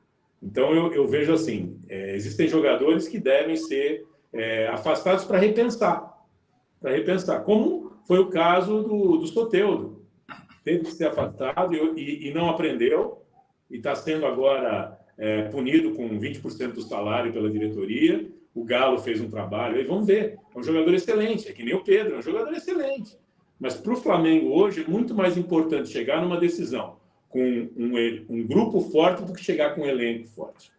Então, eu vejo assim, existem jogadores que devem ser afastados para repensar, como foi o caso do Soteldo. Teve que ser afastado e não aprendeu, e está sendo agora punido com 20% do salário pela diretoria. O Galo fez um trabalho, aí vamos ver, é um jogador excelente, é que nem o Pedro, é um jogador excelente. Mas para o Flamengo hoje é muito mais importante chegar numa decisão com um grupo forte do que chegar com um elenco forte.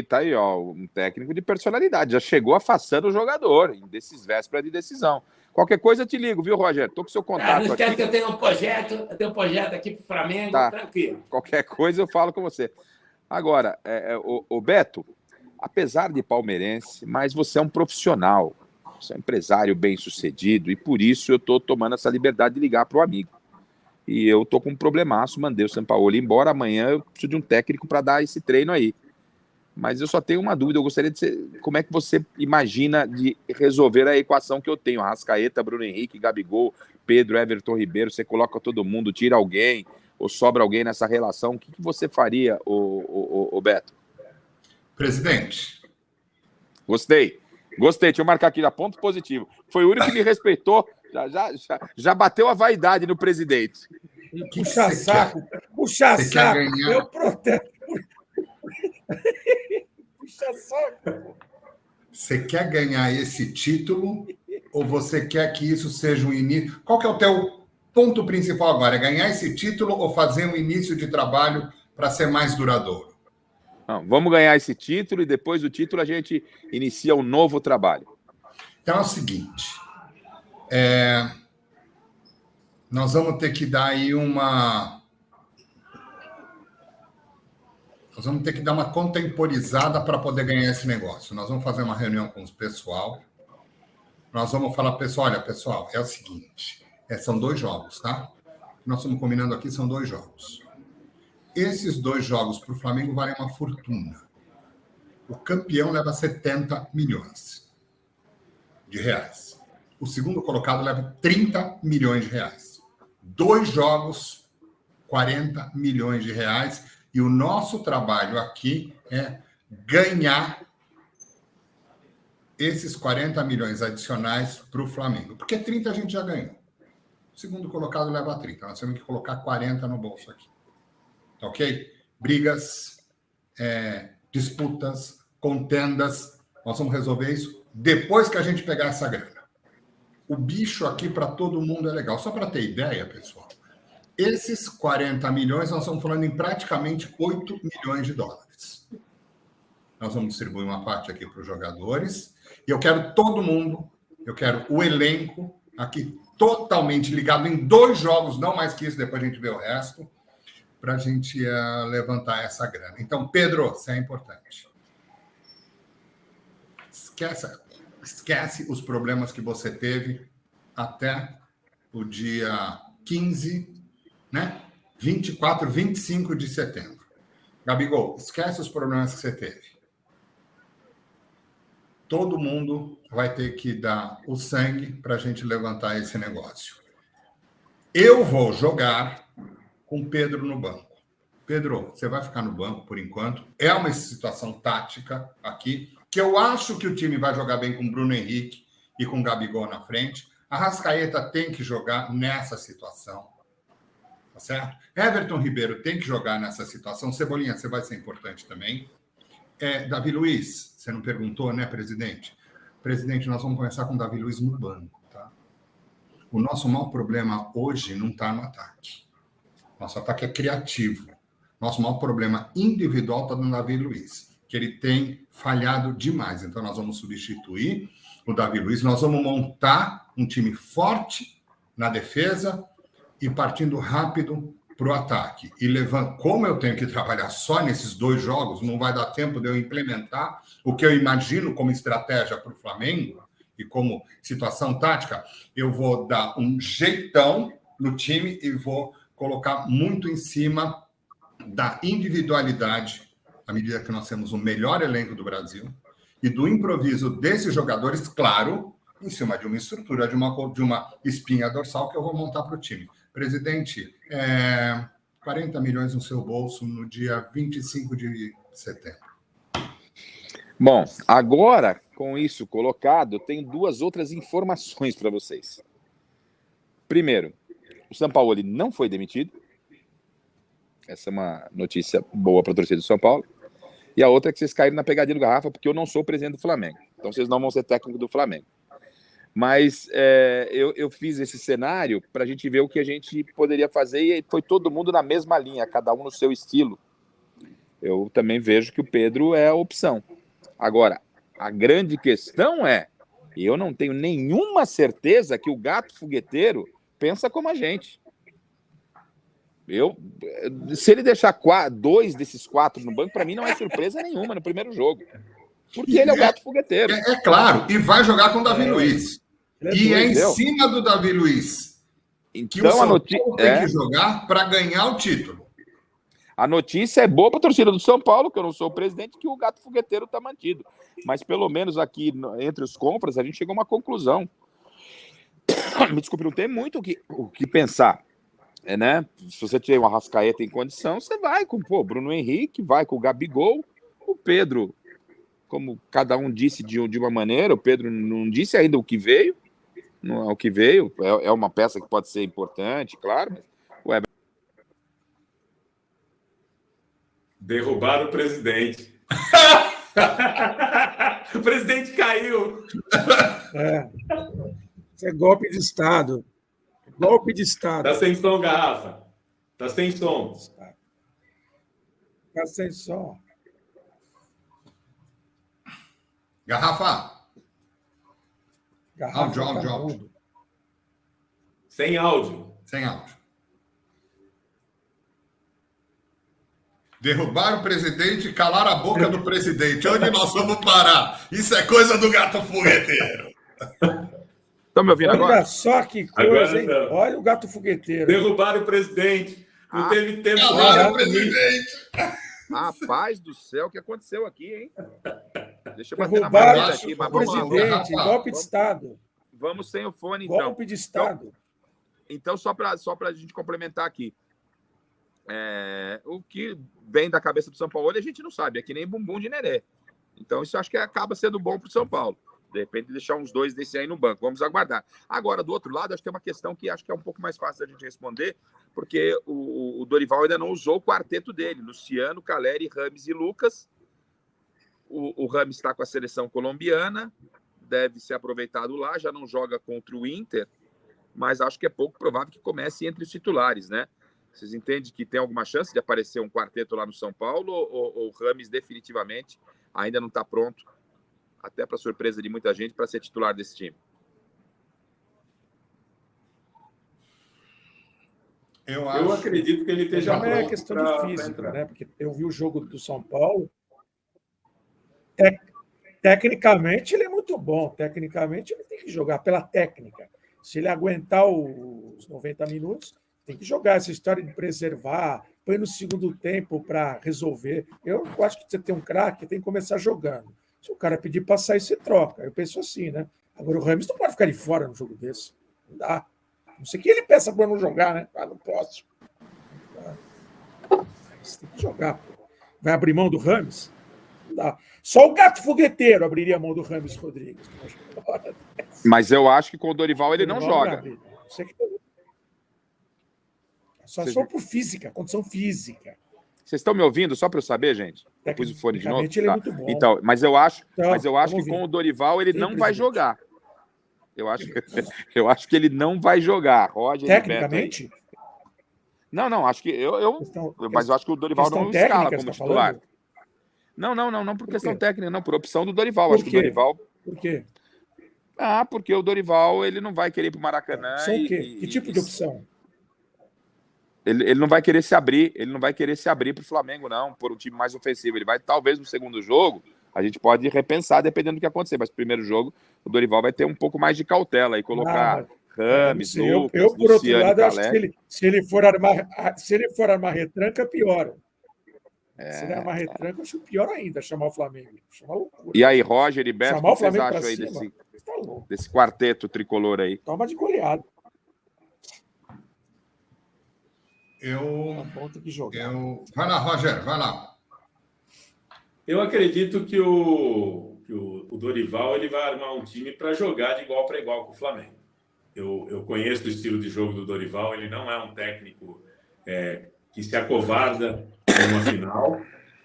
Tá aí, ó, um técnico de personalidade. Já chegou afastando o jogador em véspera de decisão. Qualquer coisa eu te ligo, viu, Rogério? Tô com seu contato não esquece aqui. Que eu tenho um projeto aqui pro Flamengo, tranquilo. Qualquer coisa eu falo com você. Agora, o Beto, apesar de palmeirense, mas você é um profissional. Você é um empresário bem-sucedido e por isso eu tô tomando essa liberdade de ligar pro amigo. E eu tô com um problemaço, mandei o Sampaoli embora. Amanhã eu preciso de um técnico para dar esse treino aí. Mas eu só tenho uma dúvida, eu gostaria de saber como é que você imagina de resolver a equação que eu tenho. Arrascaeta, Bruno Henrique, Gabigol, Pedro, Everton Ribeiro, você coloca todo mundo, tira alguém, ou sobra alguém nessa relação. O que você faria, o Beto? Presidente. Gostei, deixa eu marcar aqui, já ponto positivo. Foi o único que me respeitou, já bateu a vaidade no presidente. Puxa saco, eu protesto. Puxa saco. Você quer ganhar esse título ou você quer que isso seja um início? Qual que é o teu ponto principal agora? É ganhar esse título ou fazer um início de trabalho para ser mais duradouro? Não, vamos ganhar esse título e depois do título a gente inicia um novo trabalho. Então é o seguinte, nós vamos ter que dar aí uma contemporizada para poder ganhar esse negócio. Nós vamos fazer uma reunião com o pessoal. Nós vamos falar, pessoal, olha, pessoal, é o seguinte, São 2 jogos, tá? Nós estamos combinando aqui, são 2 jogos. Esses 2 jogos para o Flamengo valem uma fortuna. O campeão leva 70 milhões de reais. O segundo colocado leva 30 milhões de reais. 2 jogos, 40 milhões de reais. E o nosso trabalho aqui é ganhar esses 40 milhões adicionais para o Flamengo. Porque 30 a gente já ganhou. O segundo colocado leva 30. Nós temos que colocar 40 no bolso aqui. Ok? Brigas, disputas, contendas. Nós vamos resolver isso depois que a gente pegar essa grana. O bicho aqui para todo mundo é legal. Só para ter ideia, pessoal, esses 40 milhões, nós estamos falando em praticamente 8 milhões de dólares. Nós vamos distribuir uma parte aqui para os jogadores. E eu quero todo mundo, eu quero o elenco aqui totalmente ligado em 2 jogos, não mais que isso, depois a gente vê o resto, para a gente levantar essa grana. Então, Pedro, isso é importante. Esquece os problemas que você teve até o dia 15, né? 24, 25 de setembro. Gabigol, esquece os problemas que você teve. Todo mundo vai ter que dar o sangue para a gente levantar esse negócio. Eu vou jogar com o Pedro no banco. Pedro, você vai ficar no banco por enquanto. É uma situação tática aqui, que eu acho que o time vai jogar bem com o Bruno Henrique e com o Gabigol na frente. A Arrascaeta tem que jogar nessa situação. Tá certo? Everton Ribeiro tem que jogar nessa situação. Cebolinha, você vai ser importante também. Davi Luiz, você não perguntou, né, presidente? Presidente, nós vamos começar com o Davi Luiz no banco, tá? O nosso maior problema hoje não está no ataque. Nosso ataque é criativo. Nosso maior problema individual está no Davi Luiz, que ele tem falhado demais. Então, nós vamos substituir o Davi Luiz. Nós vamos montar um time forte na defesa e partindo rápido para o ataque. E como eu tenho que trabalhar só nesses 2 jogos, não vai dar tempo de eu implementar o que eu imagino como estratégia para o Flamengo e como situação tática, eu vou dar um jeitão no time e vou colocar muito em cima da individualidade, à medida que nós temos o melhor elenco do Brasil, e do improviso desses jogadores, claro, em cima de uma estrutura, de uma espinha dorsal que eu vou montar para o time. Presidente, 40 milhões no seu bolso no dia 25 de setembro. Bom, agora, com isso colocado, eu tenho 2 outras informações para vocês. Primeiro, o Sampaoli não foi demitido. Essa é uma notícia boa para a torcida do São Paulo. E a outra é que vocês caíram na pegadinha do Garrafa, porque eu não sou presidente do Flamengo. Então, vocês não vão ser técnico do Flamengo. Mas eu fiz esse cenário para a gente ver o que a gente poderia fazer e foi todo mundo na mesma linha, cada um no seu estilo. Eu também vejo que o Pedro é a opção. Agora, a grande questão eu não tenho nenhuma certeza que o gato fogueteiro pensa como a gente. Se ele deixar 2 desses 4 no banco, para mim não é surpresa nenhuma no primeiro jogo. Porque ele é o gato fogueteiro. É claro, e vai jogar com o Davi Luiz. E é em cima do Davi Luiz que o São Paulo tem que jogar para ganhar o título. A notícia é boa para a torcida do São Paulo, que eu não sou o presidente, que o gato fogueteiro está mantido. Mas pelo menos aqui, entre os compras, a gente chegou a uma conclusão. Me desculpe, não tem muito o que pensar. Né? Se você tiver uma Arrascaeta em condição, você vai com o Bruno Henrique, vai com o Gabigol, o Pedro, como cada um disse de uma maneira, o Pedro não disse ainda o que veio, não é o que veio, é uma peça que pode ser importante, claro, mas o Everton... Derrubaram o presidente. O presidente caiu. Isso é golpe de Estado. Golpe de Estado. Tá sem som, Garrafa. Tá sem som. Tá sem som. Garrafa. Áudio. Sem áudio. Sem áudio. Derrubar o presidente e calar a boca do presidente. Onde nós vamos parar? Isso é coisa do gato fogueteiro. Estão me ouvindo agora? Olha só que coisa, hein? Olha o gato fogueteiro. Derrubaram o presidente. Não teve tempo. Olha o presidente. Rapaz do céu, o que aconteceu aqui, hein? Deixa eu bater na Derrubaram madeira aqui, mas o vamos lá. presidente, golpe de Estado. Vamos sem o fone, então. Golpe de Estado. Então, só para a gente complementar aqui. O que vem da cabeça do São Paulo, a gente não sabe. É que nem bumbum de nenê. Então, isso acho que acaba sendo bom para o São Paulo. De repente, deixar uns 2 desse aí no banco. Vamos aguardar. Agora, do outro lado, acho que tem uma questão que acho que é um pouco mais fácil da gente responder, porque o Dorival ainda não usou o quarteto dele. Luciano, Caleri, Rames e Lucas. O Rames está com a seleção colombiana, deve ser aproveitado lá, já não joga contra o Inter, mas acho que é pouco provável que comece entre os titulares, né? Vocês entendem que tem alguma chance de aparecer um quarteto lá no São Paulo ou o Rames definitivamente ainda não está pronto, até para surpresa de muita gente, para ser titular desse time? Eu acredito que ele esteja Também pronto. é questão pra de física, entrar. né? Porque eu vi o jogo do São Paulo. Tecnicamente, ele é muito bom. Tecnicamente, ele tem que jogar pela técnica. Se ele aguentar os 90 minutos, tem que jogar. Essa história de preservar, põe no segundo tempo para resolver. Eu acho que você tem um craque, tem que começar jogando. Se o cara pedir para sair, você troca. Eu penso assim, né? Agora, o Rames não pode ficar de fora no jogo desse. Não dá. Não sei que ele peça para não jogar, né? Ah, não posso. Você tem que jogar, pô. Vai abrir mão do Rames? Não dá. Só o gato fogueteiro abriria a mão do Rames Rodrigues. Mas eu acho que com o Dorival ele não joga. Só se for por física, condição física. Vocês estão me ouvindo, só para eu saber, gente? Eu pus o fone de novo. Ele é muito bom. Então, mas eu acho que ouvindo. com o Dorival ele não vai jogar. Eu acho que ele não vai jogar. Roger, tecnicamente? Não, acho que mas eu acho que o Dorival não escala como titular. Não por questão técnica, não, por opção do Dorival. Acho que o Dorival. Por quê? Porque o Dorival ele não vai querer ir para o Maracanã. Opção o quê? Que tipo de opção? Ele não vai querer se abrir, para o Flamengo, não, por um time mais ofensivo. Ele vai, talvez, no segundo jogo, a gente pode repensar, dependendo do que acontecer. Mas no primeiro jogo, o Dorival vai ter um pouco mais de cautela e colocar Rames, Lucas, eu, por outro lado, Caleri. acho que se ele for armar retranca, pior. Se ele armar retranca, eu acho pior ainda chamar o Flamengo. Chamar loucura. E aí, Roger e Beto, o que vocês acham aí desse quarteto tricolor aí? Toma de goleada. Vai lá, Roger, vai lá. Eu acredito que o Dorival ele vai armar um time para jogar de igual para igual com o Flamengo. Eu conheço o estilo de jogo do Dorival, ele não é um técnico que se acovarda em uma final.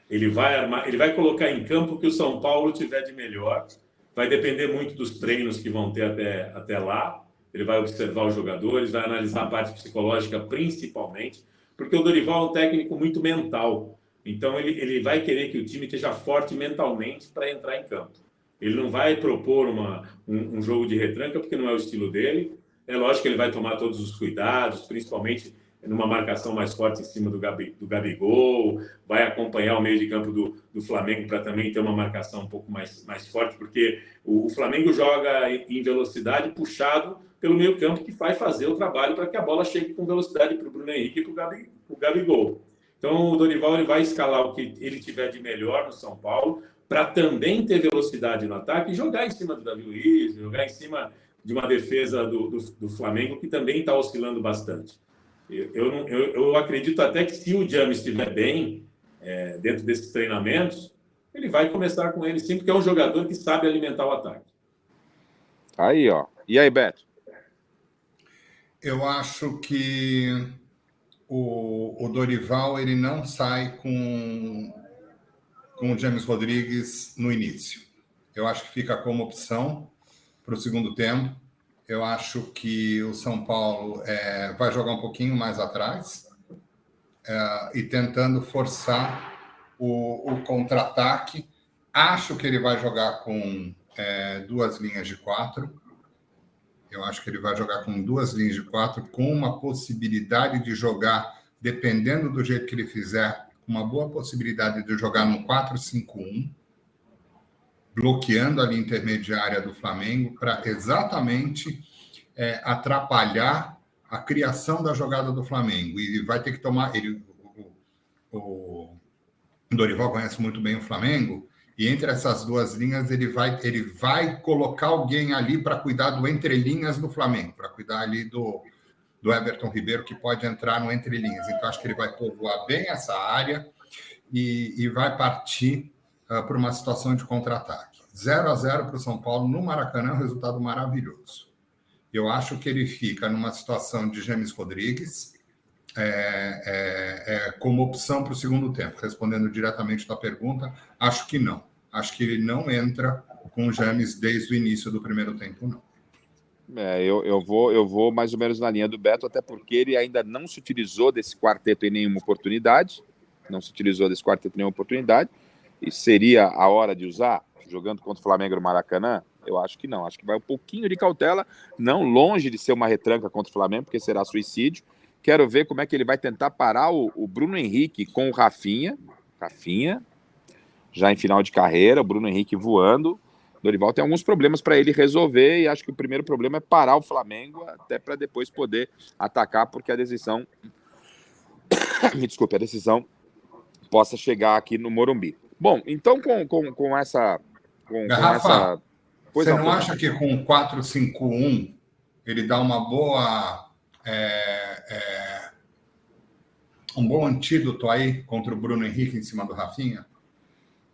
Ele vai colocar em campo o que o São Paulo tiver de melhor. Vai depender muito dos treinos que vão ter até lá. Ele vai observar os jogadores, vai analisar a parte psicológica principalmente, porque o Dorival é um técnico muito mental. Então, ele vai querer que o time esteja forte mentalmente para entrar em campo. Ele não vai propor um jogo de retranca, porque não é o estilo dele. É lógico que ele vai tomar todos os cuidados, principalmente numa marcação mais forte em cima do Gabigol, vai acompanhar o meio de campo do Flamengo para também ter uma marcação um pouco mais forte, porque o Flamengo joga em velocidade puxado pelo meio campo, que vai fazer o trabalho para que a bola chegue com velocidade para o Bruno Henrique e para o Gabigol. Então, o Dorival ele vai escalar o que ele tiver de melhor no São Paulo, para também ter velocidade no ataque e jogar em cima do Davi Luiz, jogar em cima de uma defesa do Flamengo, que também está oscilando bastante. Eu acredito até que se o James estiver bem dentro desses treinamentos, ele vai começar com ele sim, porque é um jogador que sabe alimentar o ataque. Aí, ó. E aí, Beto? Eu acho que o Dorival ele não sai com o James Rodrigues no início. Eu acho que fica como opção para o segundo tempo. Eu acho que o São Paulo vai jogar um pouquinho mais atrás e tentando forçar o contra-ataque. Acho que ele vai jogar com 2 linhas de 4. Eu acho que ele vai jogar com 2 linhas de 4, com uma possibilidade de jogar, dependendo do jeito que ele fizer, uma boa possibilidade de jogar no 4-5-1, bloqueando a linha intermediária do Flamengo para exatamente atrapalhar a criação da jogada do Flamengo. E vai ter que tomar... O Dorival conhece muito bem o Flamengo, e entre essas duas linhas ele vai colocar alguém ali para cuidar do entrelinhas do Flamengo, para cuidar ali do Everton Ribeiro, que pode entrar no entrelinhas. Então, acho que ele vai povoar bem essa área e vai partir para uma situação de contra-ataque. 0-0 para o São Paulo no Maracanã, um resultado maravilhoso. Eu acho que ele fica numa situação de James Rodrigues como opção para o segundo tempo. Respondendo diretamente da pergunta, acho que não. Acho que ele não entra com o James desde o início do primeiro tempo, não. Eu vou mais ou menos na linha do Beto, até porque ele ainda não se utilizou desse quarteto em nenhuma oportunidade. E seria a hora de usar, jogando contra o Flamengo no Maracanã? Eu acho que não. Acho que vai um pouquinho de cautela, não longe de ser uma retranca contra o Flamengo, porque será suicídio. Quero ver como é que ele vai tentar parar o Bruno Henrique com o Rafinha. Rafinha, já em final de carreira, o Bruno Henrique voando. Dorival tem alguns problemas para ele resolver e acho que o primeiro problema é parar o Flamengo até para depois poder atacar, porque a decisão... Me desculpe, a decisão possa chegar aqui no Morumbi. Bom, então com essa... Garrafa, você não acha que com 4-5-1 ele dá uma boa... um bom antídoto aí contra o Bruno Henrique em cima do Rafinha?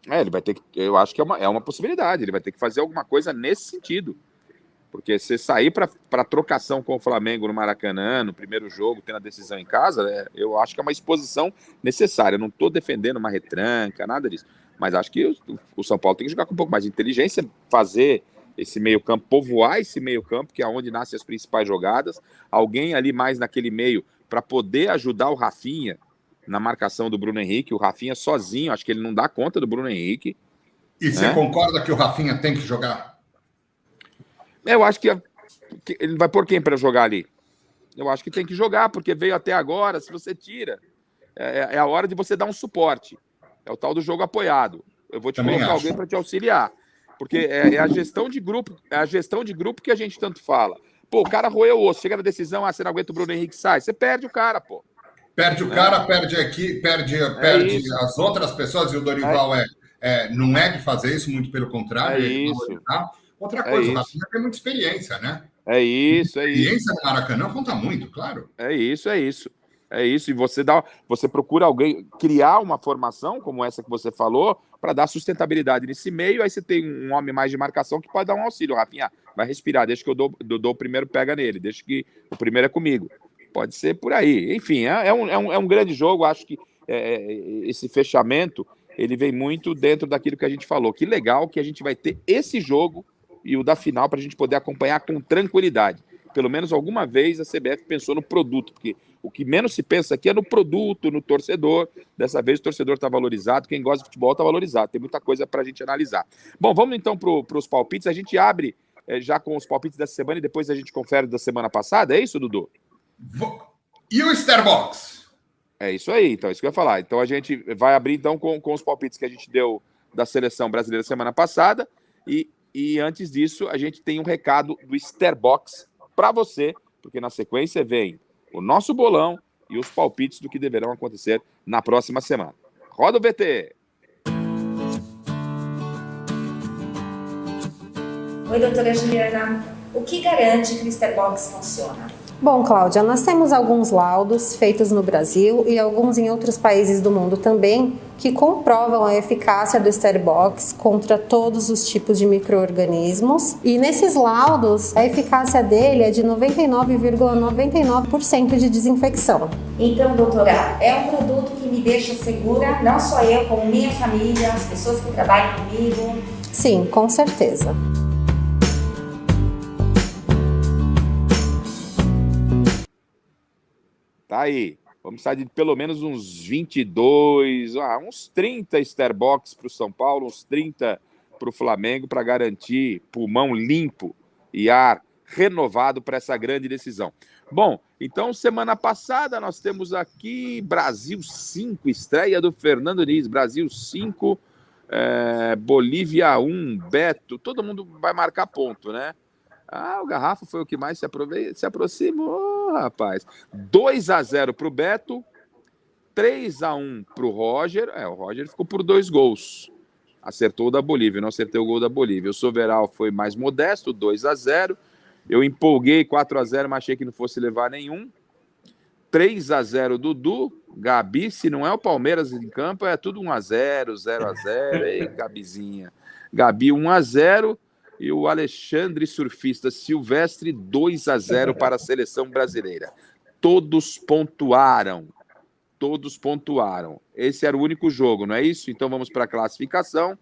Ele vai ter que... Eu acho que é uma possibilidade. Ele vai ter que fazer alguma coisa nesse sentido. Porque se sair para trocação com o Flamengo no Maracanã, no primeiro jogo, tendo a decisão em casa, eu acho que é uma exposição necessária. Eu não estou defendendo uma retranca, nada disso. Mas acho que o São Paulo tem que jogar com um pouco mais de inteligência, fazer esse meio-campo, povoar esse meio-campo, que é onde nascem as principais jogadas. Alguém ali mais naquele meio para poder ajudar o Rafinha na marcação do Bruno Henrique. O Rafinha sozinho, acho que ele não dá conta do Bruno Henrique. E você concorda que o Rafinha tem que jogar? Eu acho que ele vai pôr quem para jogar ali? Eu acho que tem que jogar, porque veio até agora. Se você tira, é a hora de você dar um suporte. É o tal do jogo apoiado. Eu vou te colocar alguém para te auxiliar. Porque é a gestão de grupo, que a gente tanto fala. Pô, o cara roeu o osso, chega na decisão, você não aguenta o Bruno Henrique, sai. Você perde o cara, pô. Perde o cara, perde aqui, perde as outras pessoas, e o Dorival não é de fazer isso, muito pelo contrário. Outra coisa, o Rafinha tem muita experiência, né? É isso. Experiência no Maracanã conta muito, claro. É isso. E você procura alguém criar uma formação como essa que você falou para dar sustentabilidade nesse meio. Aí você tem um homem mais de marcação que pode dar um auxílio. Rafinha, vai respirar, deixa que eu dou o primeiro, pega nele, deixa que o primeiro é comigo. Pode ser por aí. Enfim, é um grande jogo. Acho que esse fechamento ele vem muito dentro daquilo que a gente falou. Que legal que a gente vai ter esse jogo e o da final para a gente poder acompanhar com tranquilidade. Pelo menos alguma vez a CBF pensou no produto, porque o que menos se pensa aqui é no produto, no torcedor. Dessa vez o torcedor está valorizado, quem gosta de futebol está valorizado. Tem muita coisa para a gente analisar. Bom, vamos então para os palpites. A gente abre já com os palpites dessa semana e depois a gente confere da semana passada. É isso, Dudu? E o Starbox? É isso aí, então, é isso que eu ia falar. Então a gente vai abrir então com os palpites que a gente deu da seleção brasileira semana passada. E antes disso, a gente tem um recado do Starbox para você, porque na sequência vem o nosso bolão e os palpites do que deverão acontecer na próxima semana. Roda o VT! Oi, doutora Juliana. O que garante que o Starbox funciona? Bom, Cláudia, nós temos alguns laudos feitos no Brasil e alguns em outros países do mundo também que comprovam a eficácia do Starbox contra todos os tipos de micro-organismos. E nesses laudos, a eficácia dele é de 99,99% de desinfecção. Então, doutora, é um produto que me deixa segura, não só eu, como minha família, as pessoas que trabalham comigo? Sim, com certeza. Tá aí. Vamos sair de pelo menos uns 22, uns 30 Starbox para o São Paulo, uns 30 para o Flamengo, para garantir pulmão limpo e ar renovado para essa grande decisão. Bom, então semana passada nós temos aqui Brasil 5, estreia do Fernando Diniz, Brasil 5, Bolívia 1, Beto, todo mundo vai marcar ponto, né? Ah, o Garrafa foi o que mais se aproximou, rapaz. 2-0 para o Beto, 3-1 para o Roger. O Roger ficou por 2 gols. Acertou o da Bolívia, não acertei o gol da Bolívia. O Soveral foi mais modesto, 2-0. Eu empolguei 4-0, mas achei que não fosse levar nenhum. 3-0 Dudu. Gabi, se não é o Palmeiras em campo, é tudo 1-0, 0-0. Ei, Gabizinha. Gabi 1-0 e o Alexandre Surfista Silvestre 2-0 para a seleção brasileira. Todos pontuaram. Esse era o único jogo, não é isso? Então vamos para a classificação.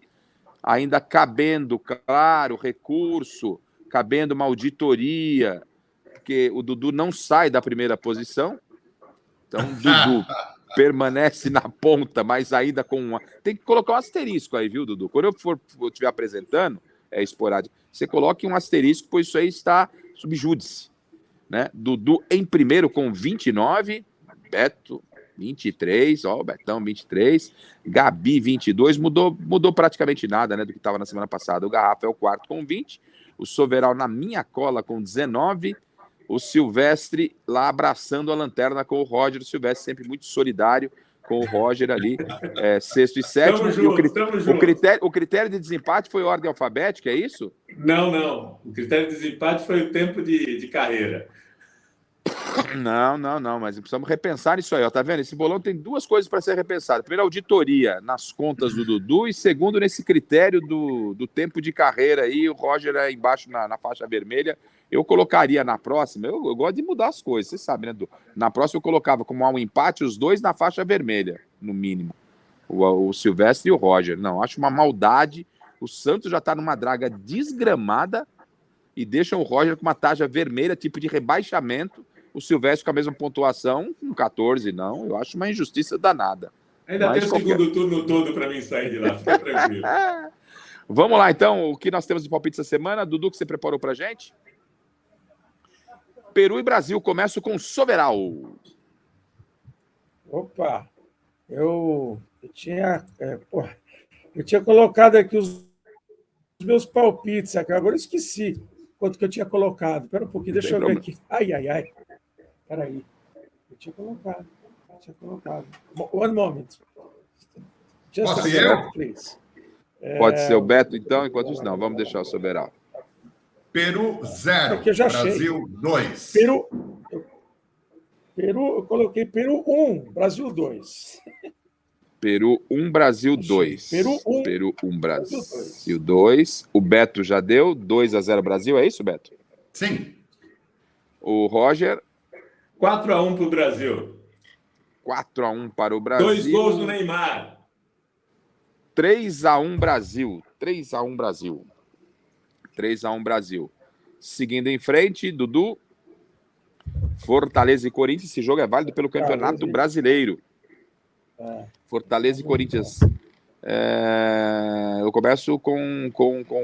Ainda cabendo, claro, recurso, cabendo uma auditoria, porque o Dudu não sai da primeira posição. Então, Dudu permanece na ponta, mas ainda com uma... Tem que colocar um asterisco aí, viu, Dudu? Quando eu estiver apresentando, esporádico, você coloque um asterisco, pois isso aí está subjúdice. Né? Dudu em primeiro com 29, Beto 23, o Betão 23, Gabi 22, mudou praticamente nada, né, do que estava na semana passada. O Garrafa é o quarto com 20, o Soveral na minha cola com 19, o Silvestre lá abraçando a lanterna com o Roger, o Silvestre sempre muito solidário com o Roger ali, sexto e sétimo. O critério de desempate foi ordem alfabética, é isso? Não. O critério de desempate foi o tempo de carreira. Não, mas precisamos repensar isso aí, ó, tá vendo? Esse bolão tem 2 coisas para ser repensado. Primeiro, auditoria nas contas do Dudu e segundo, nesse critério do tempo de carreira aí, o Roger é embaixo na faixa vermelha. Eu colocaria na próxima, eu gosto de mudar as coisas, você sabe, né, Dudu? Na próxima eu colocava como há um empate os 2 na faixa vermelha, no mínimo. O Silvestre e o Roger. Não, acho uma maldade. O Santos já tá numa draga desgramada e deixam o Roger com uma taxa vermelha, tipo de rebaixamento. O Silvestre com a mesma pontuação, com 14, não. Eu acho uma injustiça danada. Ainda tem o segundo turno todo para mim sair de lá, fica tranquilo. Vamos lá, então. O que nós temos de palpite essa semana? Dudu, que você preparou pra gente? Peru e Brasil. Começo com Soveral. Opa! Eu tinha colocado aqui os meus palpites. Agora eu esqueci quanto que eu tinha colocado. Espera um pouquinho, deixa eu ver aqui. Ai. Espera aí. Eu tinha colocado. One moment. Posso ir eu? Please. Pode ser o Beto, então, enquanto isso não. Vamos deixar o Soveral. Peru 0, Brasil 2. Peru, eu coloquei Peru 1, Brasil 2. Peru 1, Brasil 2. Peru 1, Brasil 2. O Beto já deu 2-0 Brasil, é isso, Beto? Sim. O Roger? 4-1 para o Brasil. 4-1 para o Brasil. 2 gols do Neymar. 3-1 Brasil. 3-1 Brasil. 3-1 Brasil. Seguindo em frente, Dudu. Fortaleza e Corinthians. Esse jogo é válido pelo Campeonato Brasileiro. Fortaleza e Corinthians. Eu começo com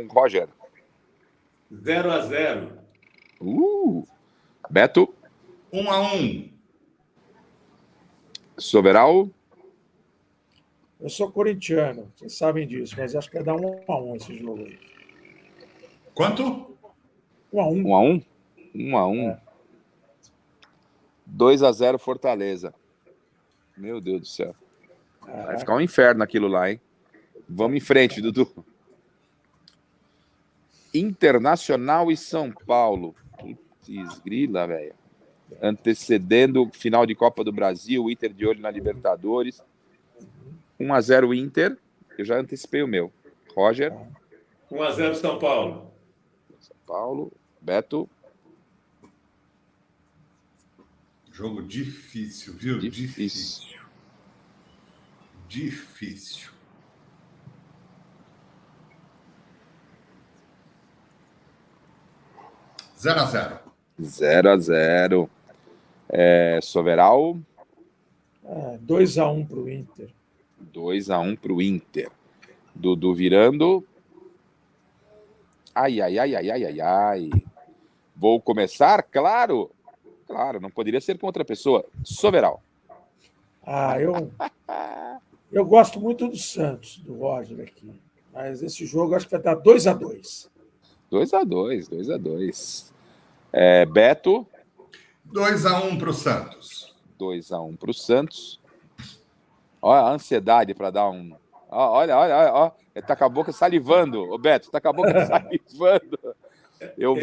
Roger. 0-0. Beto. 1-1. Soveral. Eu sou corintiano, vocês sabem disso, mas acho que vai dar 1-1 esse jogo aí. Quanto? 1-1. 1-1. 2-0 Fortaleza. Meu Deus do céu. Vai ficar um inferno aquilo lá, hein? Vamos em frente, Dudu. Internacional e São Paulo. Putz, grila, velho. Antecedendo final de Copa do Brasil, Inter de olho na Libertadores. 1-0 Inter. Eu já antecipei o meu. Roger. 1-0 São Paulo. São Paulo. Beto. Jogo difícil, viu? Difícil. 0-0. 0-0. Soveral. 2-1 para o Inter. 2-1 para o Inter. Dudu virando. Ai. Vou começar? Claro, não poderia ser com outra pessoa. Soveral. Eu gosto muito do Santos, do Roger aqui. Mas esse jogo acho que vai dar 2-2. 2-2. Beto? 2-1 para o Santos. 2-1 para o Santos. Olha a ansiedade para dar um... Olha. Ele tá com a boca salivando. Ô, Beto, tá com a boca salivando. Eu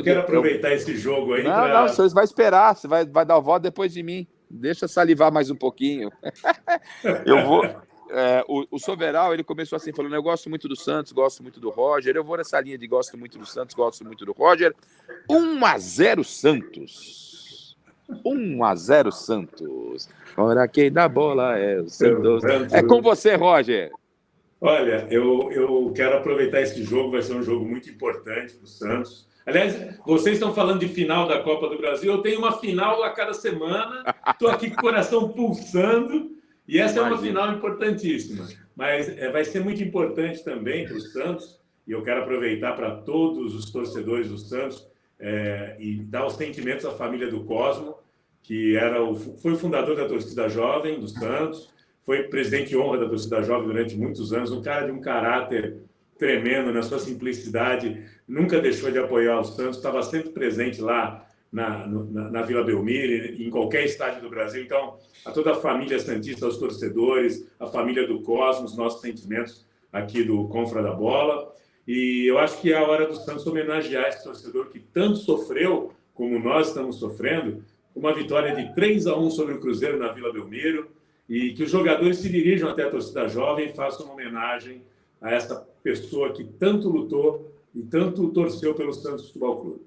quero aproveitar esse jogo aí. Não, você vai esperar. Você vai dar o voto depois de mim. Deixa salivar mais um pouquinho. Eu vou... o Soveral, ele começou assim, falando, eu gosto muito do Santos, gosto muito do Roger, eu vou nessa linha de gosto muito do Santos, gosto muito do Roger. 1-0 Santos. 1-0 Santos. Ora, quem dá bola é o Santos. É com você, Roger. Olha, eu quero aproveitar esse jogo, vai ser um jogo muito importante para o Santos. Aliás, vocês estão falando de final da Copa do Brasil, eu tenho uma final a cada semana, estou aqui com o coração pulsando, e essa é uma final importantíssima. Mas vai ser muito importante também para o Santos, e eu quero aproveitar para todos os torcedores do Santos e dar os sentimentos à família do Cosmo, que foi o fundador da torcida jovem do Santos, foi presidente de honra da torcida jovem durante muitos anos, um cara de um caráter tremendo, na sua simplicidade, nunca deixou de apoiar o Santos, estava sempre presente lá na Vila Belmiro, em qualquer estádio do Brasil. Então, a toda a família santista, aos torcedores, a família do Cosmos, nossos sentimentos aqui do Confra da Bola. E eu acho que é a hora do Santos homenagear esse torcedor que tanto sofreu, como nós estamos sofrendo, uma vitória de 3-1 sobre o Cruzeiro na Vila Belmiro, e que os jogadores se dirijam até a torcida jovem e façam uma homenagem a essa pessoa que tanto lutou e tanto torceu pelo Santos Futebol Clube.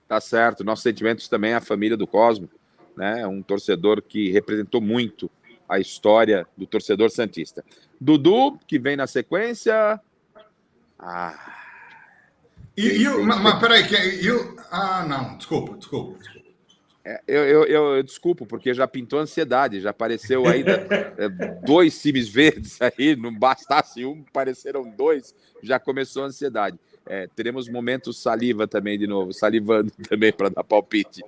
Tá certo. Nossos sentimentos também à família do Cosmo, né? Um torcedor que representou muito a história do torcedor santista. Dudu, que vem na sequência. Mas peraí, não, desculpa. Eu desculpo, porque já pintou ansiedade, já apareceu aí 2 times verdes aí, não bastasse um, apareceram 2, já começou a ansiedade. Teremos momentos saliva também de novo, salivando também para dar palpite.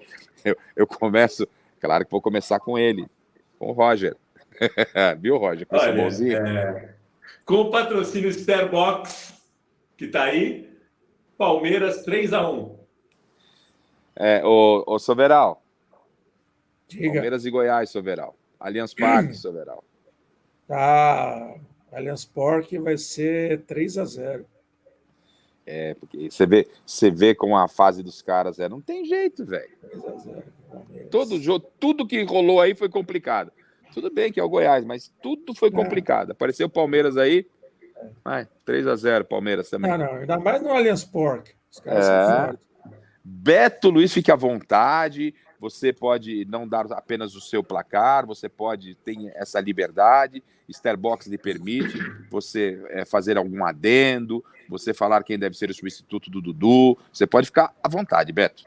Eu começo, claro que vou começar com ele, com o Roger. Viu, Roger? Com esse bonzinho. Com o patrocínio Starbox, que está aí, Palmeiras 3-1. O Soveral. Diga. Palmeiras e Goiás, Soveral. Allianz Parque, Soveral. Allianz Parque vai ser 3-0. Porque você vê com a fase dos caras, não tem jeito, velho. 3-0. Todo jogo, tudo que rolou aí foi complicado. Tudo bem que é o Goiás, mas tudo foi complicado. Apareceu o Palmeiras aí, 3-0 Palmeiras também. Não, ainda mais no Allianz Parque. Os caras são fortes. Beto Luiz, fique à vontade. Você pode não dar apenas o seu placar, você tem essa liberdade. Starbox lhe permite você fazer algum adendo, você falar quem deve ser o substituto do Dudu. Você pode ficar à vontade, Beto.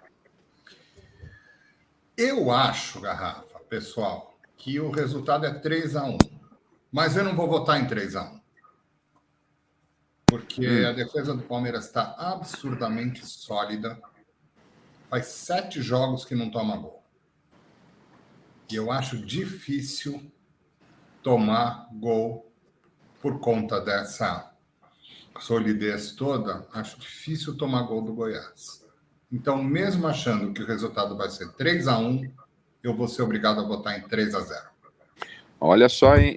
Eu acho, Garrafa, pessoal, que o resultado é 3-1. Mas eu não vou votar em 3-1. Porque a defesa do Palmeiras está absurdamente sólida. Faz 7 jogos que não toma gol. E eu acho difícil tomar gol por conta dessa solidez toda. Acho difícil tomar gol do Goiás. Então, mesmo achando que o resultado vai ser 3-1, eu vou ser obrigado a votar em 3-0. Olha só, hein?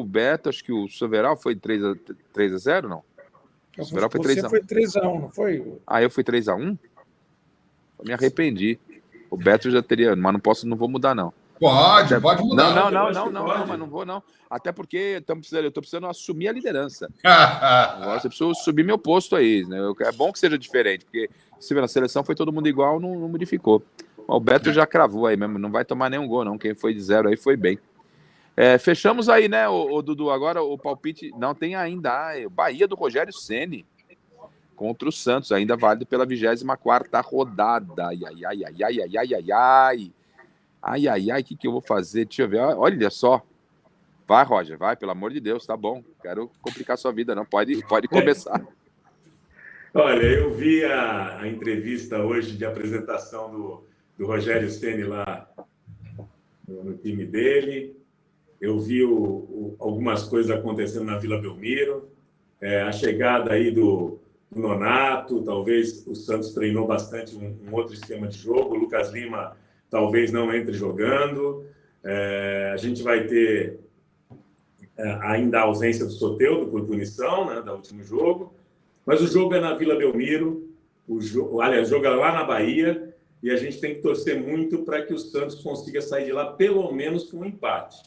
Beto, acho que o Soveral foi 3-0, não? O Soveral foi 3-1. Você foi 3-1, não foi? Eu fui 3-1? Eu me arrependi. O Beto já teria, mas não vou mudar, não. Pode mudar. Não, mas não vou, não. Até porque eu tô precisando assumir a liderança. Agora eu preciso subir meu posto aí, né? É bom que seja diferente, porque se na seleção foi todo mundo igual, não modificou. O Beto já cravou aí mesmo, não vai tomar nenhum gol, não. Quem foi de 0 aí foi bem. Fechamos aí, né, o Dudu? Agora o palpite não tem ainda. Bahia do Rogério Ceni contra o Santos, ainda válido pela 24ª rodada. Ai, o que eu vou fazer? Deixa eu ver. Olha só. Vai, Roger, vai, pelo amor de Deus, tá bom. Quero complicar sua vida, não. Pode começar. Olha, eu vi a entrevista hoje de apresentação do Rogério Ceni lá no time dele. Eu vi algumas coisas acontecendo na Vila Belmiro. a chegada aí do Nonato, talvez o Santos treinou bastante um outro esquema de jogo, o Lucas Lima talvez não entre jogando, a gente vai ter ainda a ausência do Soteldo por punição, né, do último jogo, mas o jogo é na Vila Belmiro, aliás, o jogo é lá na Bahia, e a gente tem que torcer muito para que o Santos consiga sair de lá pelo menos com um empate.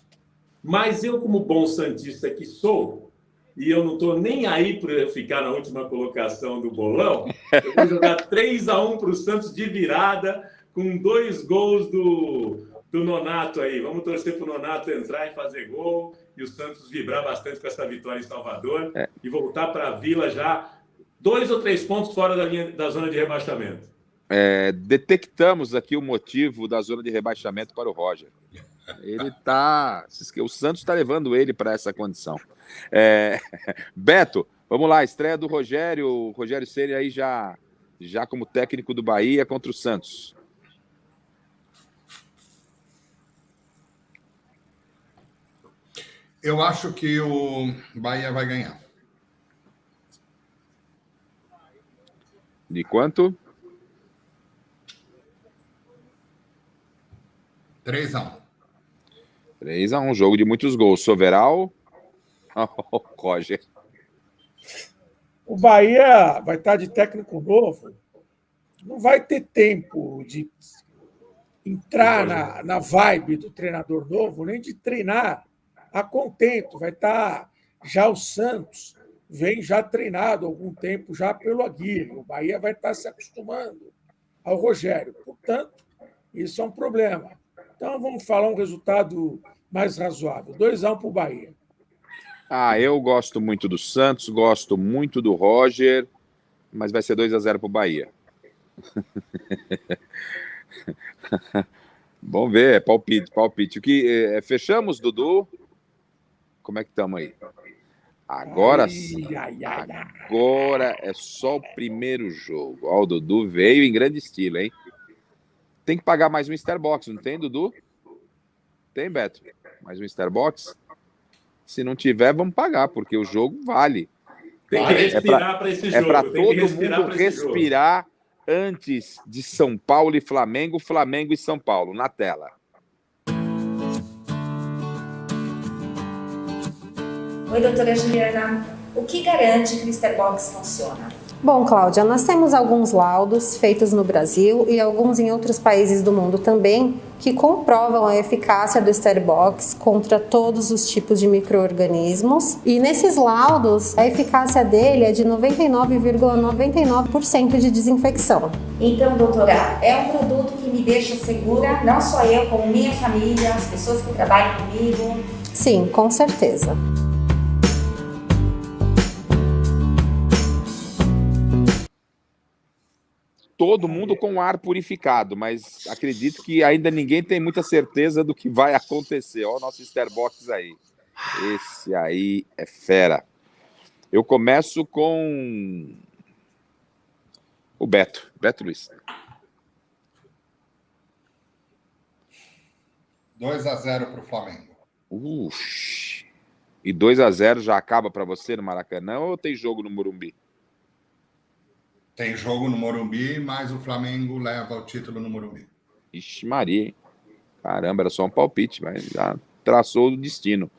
Mas eu, como bom santista que sou, e eu não estou nem aí para ficar na última colocação do bolão, eu vou jogar 3-1 para o Santos de virada, com 2 gols do Nonato aí. Vamos torcer para o Nonato entrar e fazer gol, e o Santos vibrar bastante com essa vitória em Salvador, e voltar para a Vila já 2 ou 3 pontos fora da zona de rebaixamento. Detectamos aqui o motivo da zona de rebaixamento para o Roger. O Santos está levando ele para essa condição. Beto, vamos lá, estreia do Rogério. O Rogério Ceni aí já como técnico do Bahia contra o Santos. Eu acho que o Bahia vai ganhar. De quanto? 3-1. 3-1, jogo de muitos gols. Soveral. Roger. O Bahia vai estar de técnico novo, não vai ter tempo de entrar na vibe do treinador novo, nem de treinar a contento. Vai estar já o Santos, vem já treinado há algum tempo já pelo Aguirre. O Bahia vai estar se acostumando ao Rogério. Portanto, isso é um problema. Então, vamos falar um resultado mais razoável. 2-1 para o Bahia. Eu gosto muito do Santos, gosto muito do Roger, mas vai ser 2-0 para o Bahia. Vamos ver, palpite. Fechamos, Dudu? Como é que estamos aí? Agora sim. Agora é só o primeiro jogo. Ó, o Dudu veio em grande estilo, hein? Tem que pagar mais um Starbox, não tem, Dudu? Tem, Beto? Mais um Starbox? Se não tiver, vamos pagar, porque o jogo vale. Tem que respirar para esse jogo. É para todo mundo respirar antes de São Paulo e Flamengo, Flamengo e São Paulo, na tela. Oi, doutora Juliana. O que garante que o Starbox funciona? Bom, Cláudia, nós temos alguns laudos feitos no Brasil e alguns em outros países do mundo também que comprovam a eficácia do Starbox contra todos os tipos de micro-organismos. E nesses laudos, a eficácia dele é de 99,99% de desinfecção. Então, doutora, é um produto que me deixa segura, não só eu, como minha família, as pessoas que trabalham comigo? Sim, com certeza. Todo mundo com ar purificado, mas acredito que ainda ninguém tem muita certeza do que vai acontecer. Olha o nosso Starbox aí. Esse aí é fera. Eu começo com o Beto Luiz. 2-0 para o Flamengo. E 2-0 já acaba para você no Maracanã ou tem jogo no Morumbi? Tem jogo no Morumbi, mas o Flamengo leva o título no Morumbi. Ixi, Maria, hein? Caramba, era só um palpite, mas já traçou o destino.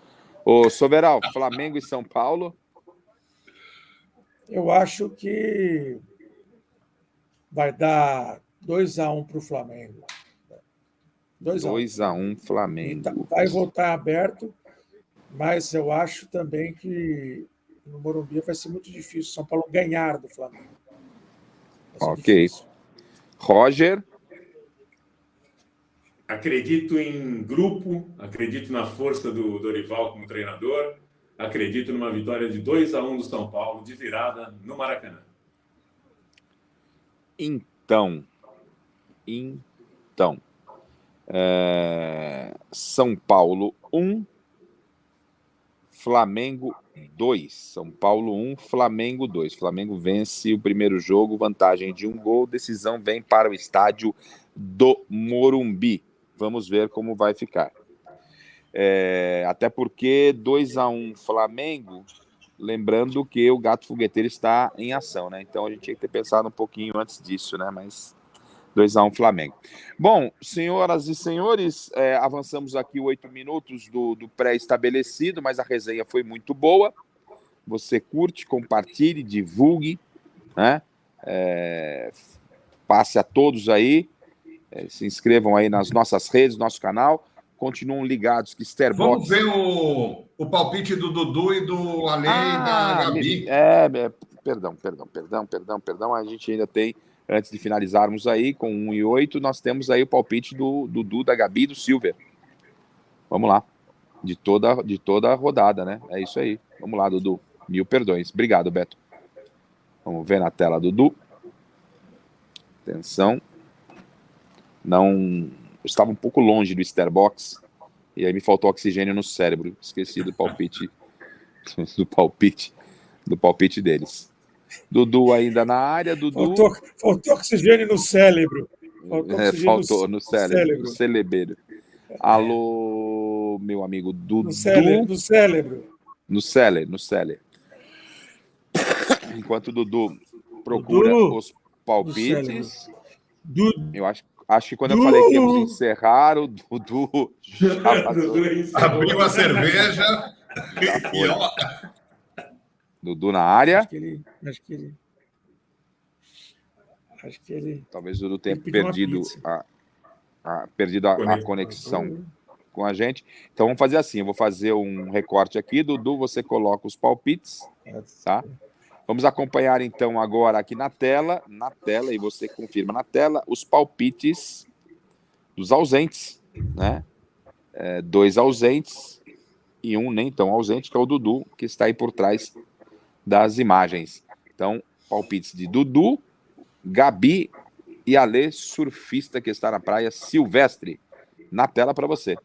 Ô, Soveral, Flamengo e São Paulo? Eu acho que vai dar 2-1 para o Flamengo. 2-1 Flamengo. Vai voltar aberto, mas eu acho também que no Morumbi vai ser muito difícil São Paulo ganhar do Flamengo. Ok. Difícil. Roger? Acredito em grupo, acredito na força do Dorival como treinador, acredito numa vitória de 2-1 do São Paulo, de virada, no Maracanã. Então, São Paulo 1, Flamengo 2. São Paulo 1, Flamengo 2. Flamengo vence o primeiro jogo, vantagem de 1 gol. Decisão vem para o estádio do Morumbi. Vamos ver como vai ficar. Até porque 2-1 Flamengo lembrando que o Gato Fogueteiro está em ação, né? Então a gente tinha que ter pensado um pouquinho antes disso, né? Mas 2-1 Flamengo. Bom, senhoras e senhores, avançamos aqui 8 minutos do pré-estabelecido, mas a resenha foi muito boa. Você curte, compartilhe, divulgue, né? Passe a todos aí, se inscrevam aí nas nossas redes, nosso canal, continuam ligados que Starbox... Vamos ver o palpite do Dudu e do Ale e da Gabi. Perdão, a gente ainda tem, antes de finalizarmos aí, com 1-8, nós temos aí o palpite do Dudu, da Gabi e do Silver. Vamos lá, de toda a rodada, né? É isso aí, vamos lá, Dudu, 1000 perdões. Obrigado, Beto. Vamos ver na tela, Dudu. Atenção. Não... Eu estava um pouco longe do Starbox e aí me faltou oxigênio no cérebro. Esqueci do palpite do palpite deles. Dudu ainda na área, Dudu. Faltou oxigênio no cérebro. Faltou no cérebro. No celebeiro. Alô, meu amigo Dudu. No cérebro. No cérebro. Enquanto o Dudu procura os palpites. Dudu. Eu acho que quando eu falei que íamos encerrar, o Dudu já abriu a cerveja. Dudu na área. Acho que ele. Talvez o Dudu tenha perdido a conexão com a gente. Então vamos fazer assim: eu vou fazer um recorte aqui. Dudu, você coloca os palpites, tá? Vamos acompanhar, então, agora aqui na tela, e você confirma na tela, os palpites dos ausentes, né? 2 ausentes e um nem tão ausente, que é o Dudu, que está aí por trás das imagens. Então, palpites de Dudu, Gabi e Ale, surfista que está na praia Silvestre. Na tela para você.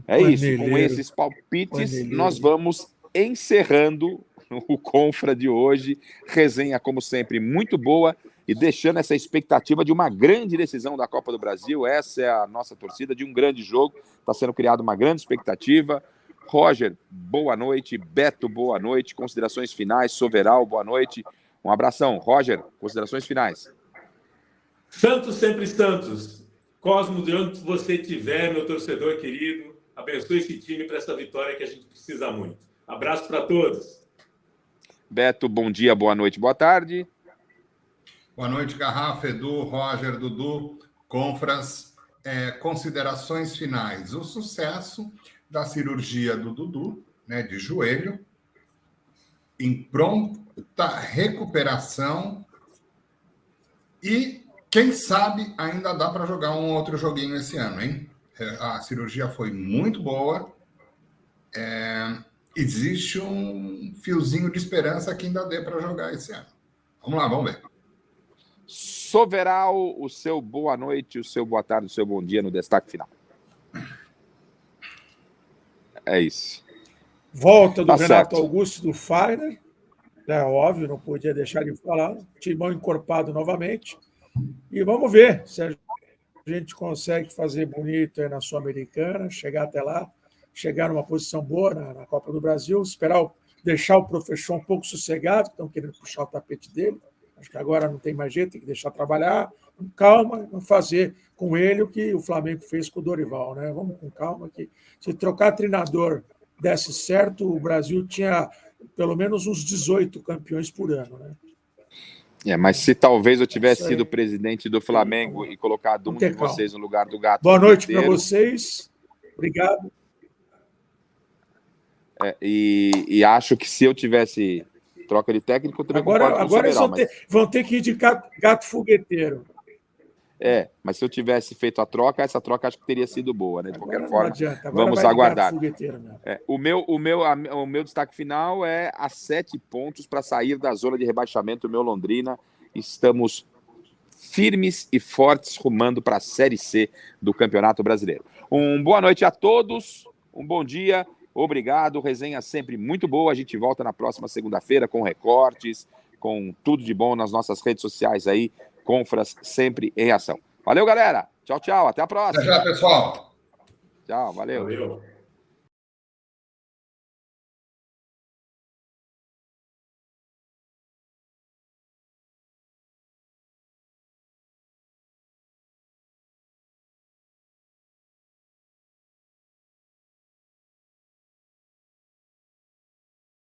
É isso, com esses palpites, nós vamos encerrando o Confra de hoje. Resenha, como sempre, muito boa e deixando essa expectativa de uma grande decisão da Copa do Brasil. Essa é a nossa torcida, de um grande jogo. Está sendo criada uma grande expectativa. Roger, boa noite. Beto, boa noite. Considerações finais. Soveral, boa noite. Um abração. Roger, considerações finais. Santos sempre Santos. Cosmo, de onde você estiver, meu torcedor querido, abençoe esse time para essa vitória que a gente precisa muito. Abraço para todos. Beto, bom dia, boa noite, boa tarde. Boa noite, Garrafa, Edu, Roger, Dudu, Confras. Considerações finais. O sucesso da cirurgia do Dudu, né, de joelho, em pronta recuperação e, quem sabe, ainda dá para jogar um outro joguinho esse ano, hein? A cirurgia foi muito boa. Existe um fiozinho de esperança que ainda dê para jogar esse ano. Vamos lá, vamos ver. Soveral, o seu boa noite, o seu boa tarde, o seu bom dia no destaque final. É isso. Volta do Renato Augusto, do Fagner. É óbvio, não podia deixar de falar. Timão encorpado novamente. E vamos ver se a gente consegue fazer bonito aí na Sul-Americana, chegar até lá, chegar numa posição boa na Copa do Brasil, deixar o professor um pouco sossegado, que estão querendo puxar o tapete dele. Acho que agora não tem mais jeito, tem que deixar trabalhar, com calma, não fazer com ele o que o Flamengo fez com o Dorival, né? Vamos com calma, que se trocar treinador desse certo, o Brasil tinha pelo menos uns 18 campeões por ano, né? Mas se talvez eu tivesse sido presidente do Flamengo e colocado um de vocês no lugar do Gato. Boa noite para vocês. Obrigado. E acho que se eu tivesse troca de técnico, eu também agora eles vão ter que ir de gato fogueteiro. Mas se eu tivesse feito a troca, essa troca acho que teria sido boa, né? De qualquer forma, vamos aguardar. O meu destaque final é a 7 pontos para sair da zona de rebaixamento do meu Londrina. Estamos firmes e fortes rumando para a Série C do Campeonato Brasileiro. Boa noite a todos, um bom dia. Obrigado, resenha sempre muito boa. A gente volta na próxima segunda-feira com recortes, com tudo de bom nas nossas redes sociais aí. Confras sempre em ação. Valeu, galera. Tchau, tchau. Até a próxima. Até já, pessoal. Tchau, valeu.